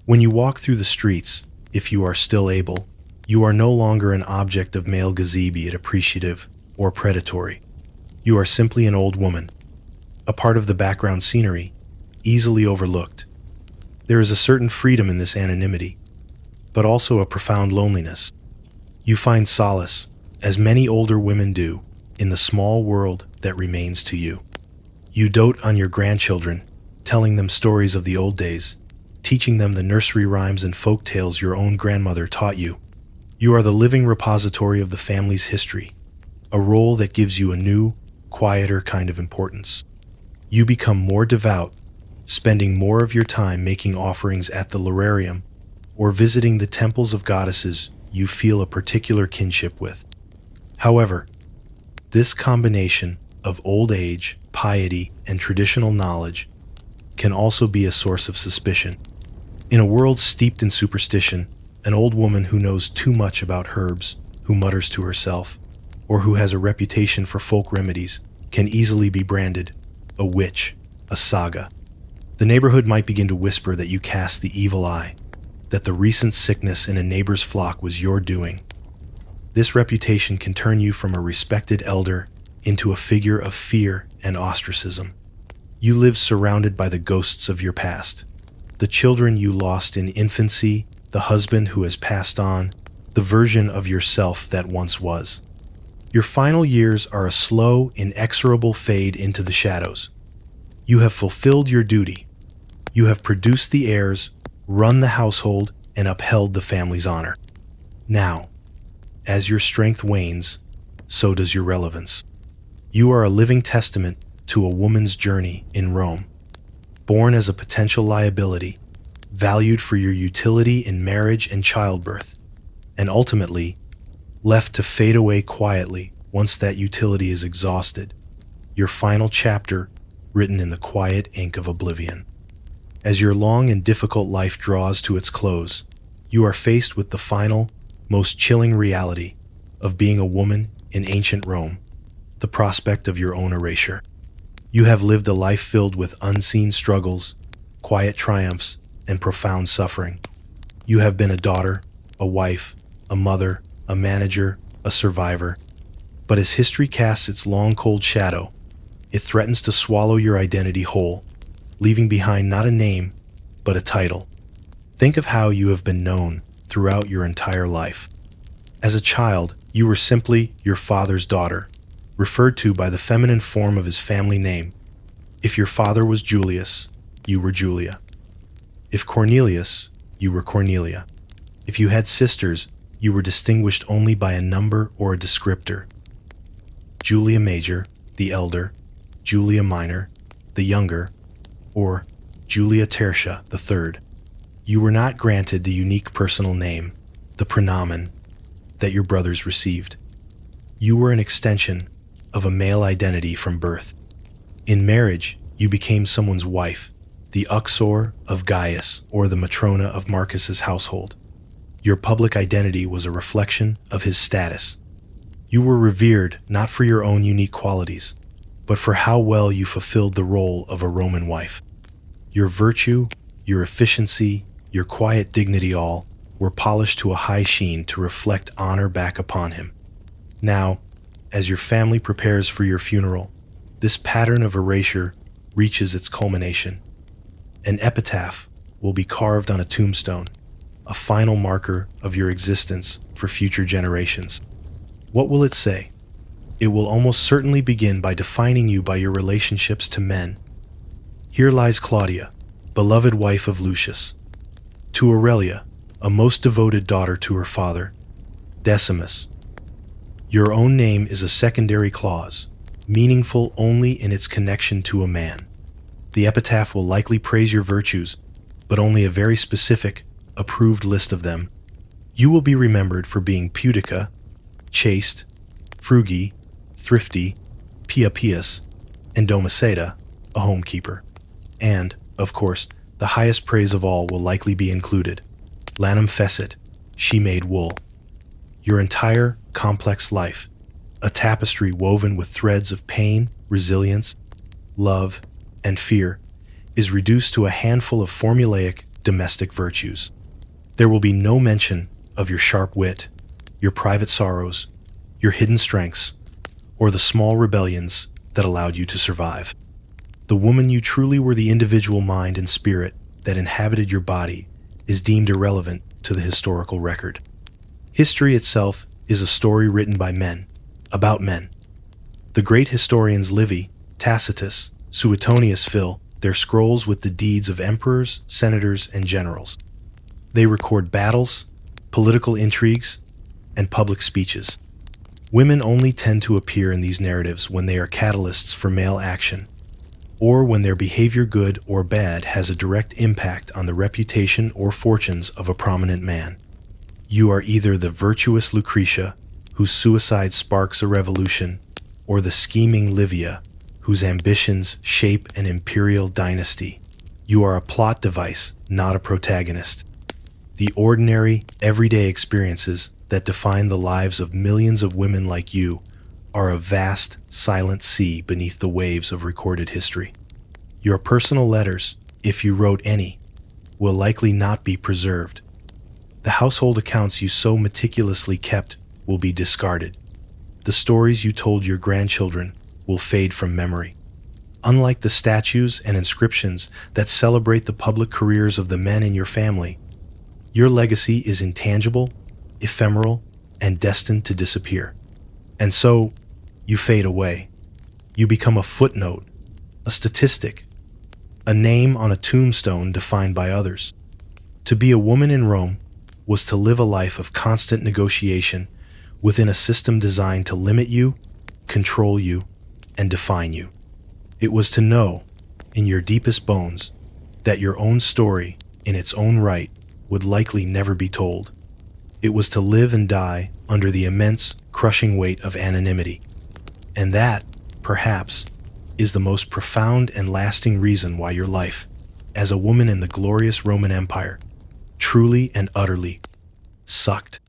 When you walk through the streets, if you are still able, you are no longer an object of male gazebo, be it appreciative or predatory. You are simply an old woman, a part of the background scenery, easily overlooked. There is a certain freedom in this anonymity, but also a profound loneliness. You find solace, as many older women do, in the small world that remains to you. You dote on your grandchildren, telling them stories of the old days, teaching them the nursery rhymes and folk tales your own grandmother taught you. You are the living repository of the family's history, a role that gives you a new, quieter kind of importance. You become more devout, spending more of your time making offerings at the lararium or visiting the temples of goddesses you feel a particular kinship with. However, this combination of old age, piety, and traditional knowledge can also be a source of suspicion. In a world steeped in superstition, an old woman who knows too much about herbs, who mutters to herself, or who has a reputation for folk remedies, can easily be branded a witch, a saga. The neighborhood might begin to whisper that you cast the evil eye, that the recent sickness in a neighbor's flock was your doing. This reputation can turn you from a respected elder into a figure of fear and ostracism. You live surrounded by the ghosts of your past, the children you lost in infancy, the husband who has passed on, the version of yourself that once was. Your final years are a slow, inexorable fade into the shadows. You have fulfilled your duty. You have produced the heirs, run the household, and upheld the family's honor. Now, as your strength wanes, so does your relevance. You are a living testament to a woman's journey in Rome. Born as a potential liability, valued for your utility in marriage and childbirth, and ultimately left to fade away quietly once that utility is exhausted. Your final chapter written in the quiet ink of oblivion. As your long and difficult life draws to its close, you are faced with the final, most chilling reality of being a woman in ancient Rome, the prospect of your own erasure. You have lived a life filled with unseen struggles, quiet triumphs, and profound suffering. You have been a daughter, a wife, a mother, a manager, a survivor. But as history casts its long cold shadow, it threatens to swallow your identity whole, leaving behind not a name, but a title. Think of how you have been known throughout your entire life. As a child, you were simply your father's daughter, referred to by the feminine form of his family name. If your father was Julius, you were Julia. If Cornelius, you were Cornelia. If you had sisters, you were distinguished only by a number or a descriptor. Julia Major, the elder, Julia Minor, the younger, or Julia Tertia, the third. You were not granted the unique personal name, the praenomen, that your brothers received. You were an extension of a male identity from birth. In marriage, you became someone's wife, the uxor of Gaius or the matrona of Marcus's household. Your public identity was a reflection of his status. You were revered not for your own unique qualities, but for how well you fulfilled the role of a Roman wife. Your virtue, your efficiency, your quiet dignity all were polished to a high sheen to reflect honor back upon him. Now, as your family prepares for your funeral, this pattern of erasure reaches its culmination. An epitaph will be carved on a tombstone, a final marker of your existence for future generations. What will it say? It will almost certainly begin by defining you by your relationships to men. Here lies Claudia, beloved wife of Lucius. To Aurelia, a most devoted daughter to her father, Decimus. Your own name is a secondary clause, meaningful only in its connection to a man. The epitaph will likely praise your virtues, but only a very specific, approved list of them. You will be remembered for being pudica, chaste, frugi, thrifty, pia pius, and domiceda, a homekeeper. And, of course, the highest praise of all will likely be included. Lanum fecit, she made wool. Your entire complex life, a tapestry woven with threads of pain, resilience, love, and fear, is reduced to a handful of formulaic domestic virtues. There will be no mention of your sharp wit, your private sorrows, your hidden strengths, or the small rebellions that allowed you to survive. The woman you truly were, the individual mind and spirit that inhabited your body, is deemed irrelevant to the historical record. History itself is a story written by men, about men. The great historians Livy, Tacitus, Suetonius fill their scrolls with the deeds of emperors, senators, and generals. They record battles, political intrigues, and public speeches. Women only tend to appear in these narratives when they are catalysts for male action, or when their behavior, good or bad, has a direct impact on the reputation or fortunes of a prominent man. You are either the virtuous Lucretia, whose suicide sparks a revolution, or the scheming Livia, whose ambitions shape an imperial dynasty. You are a plot device, not a protagonist. The ordinary, everyday experiences that define the lives of millions of women like you are a vast, silent sea beneath the waves of recorded history. Your personal letters, if you wrote any, will likely not be preserved. The household accounts you so meticulously kept will be discarded. The stories you told your grandchildren will fade from memory. Unlike the statues and inscriptions that celebrate the public careers of the men in your family, your legacy is intangible, ephemeral, and destined to disappear. And so, you fade away. You become a footnote, a statistic, a name on a tombstone defined by others. To be a woman in Rome was to live a life of constant negotiation within a system designed to limit you, control you, and define you. It was to know, in your deepest bones, that your own story, in its own right, would likely never be told. It was to live and die under the immense, crushing weight of anonymity. And that, perhaps, is the most profound and lasting reason why your life, as a woman in the glorious Roman Empire, truly and utterly sucked.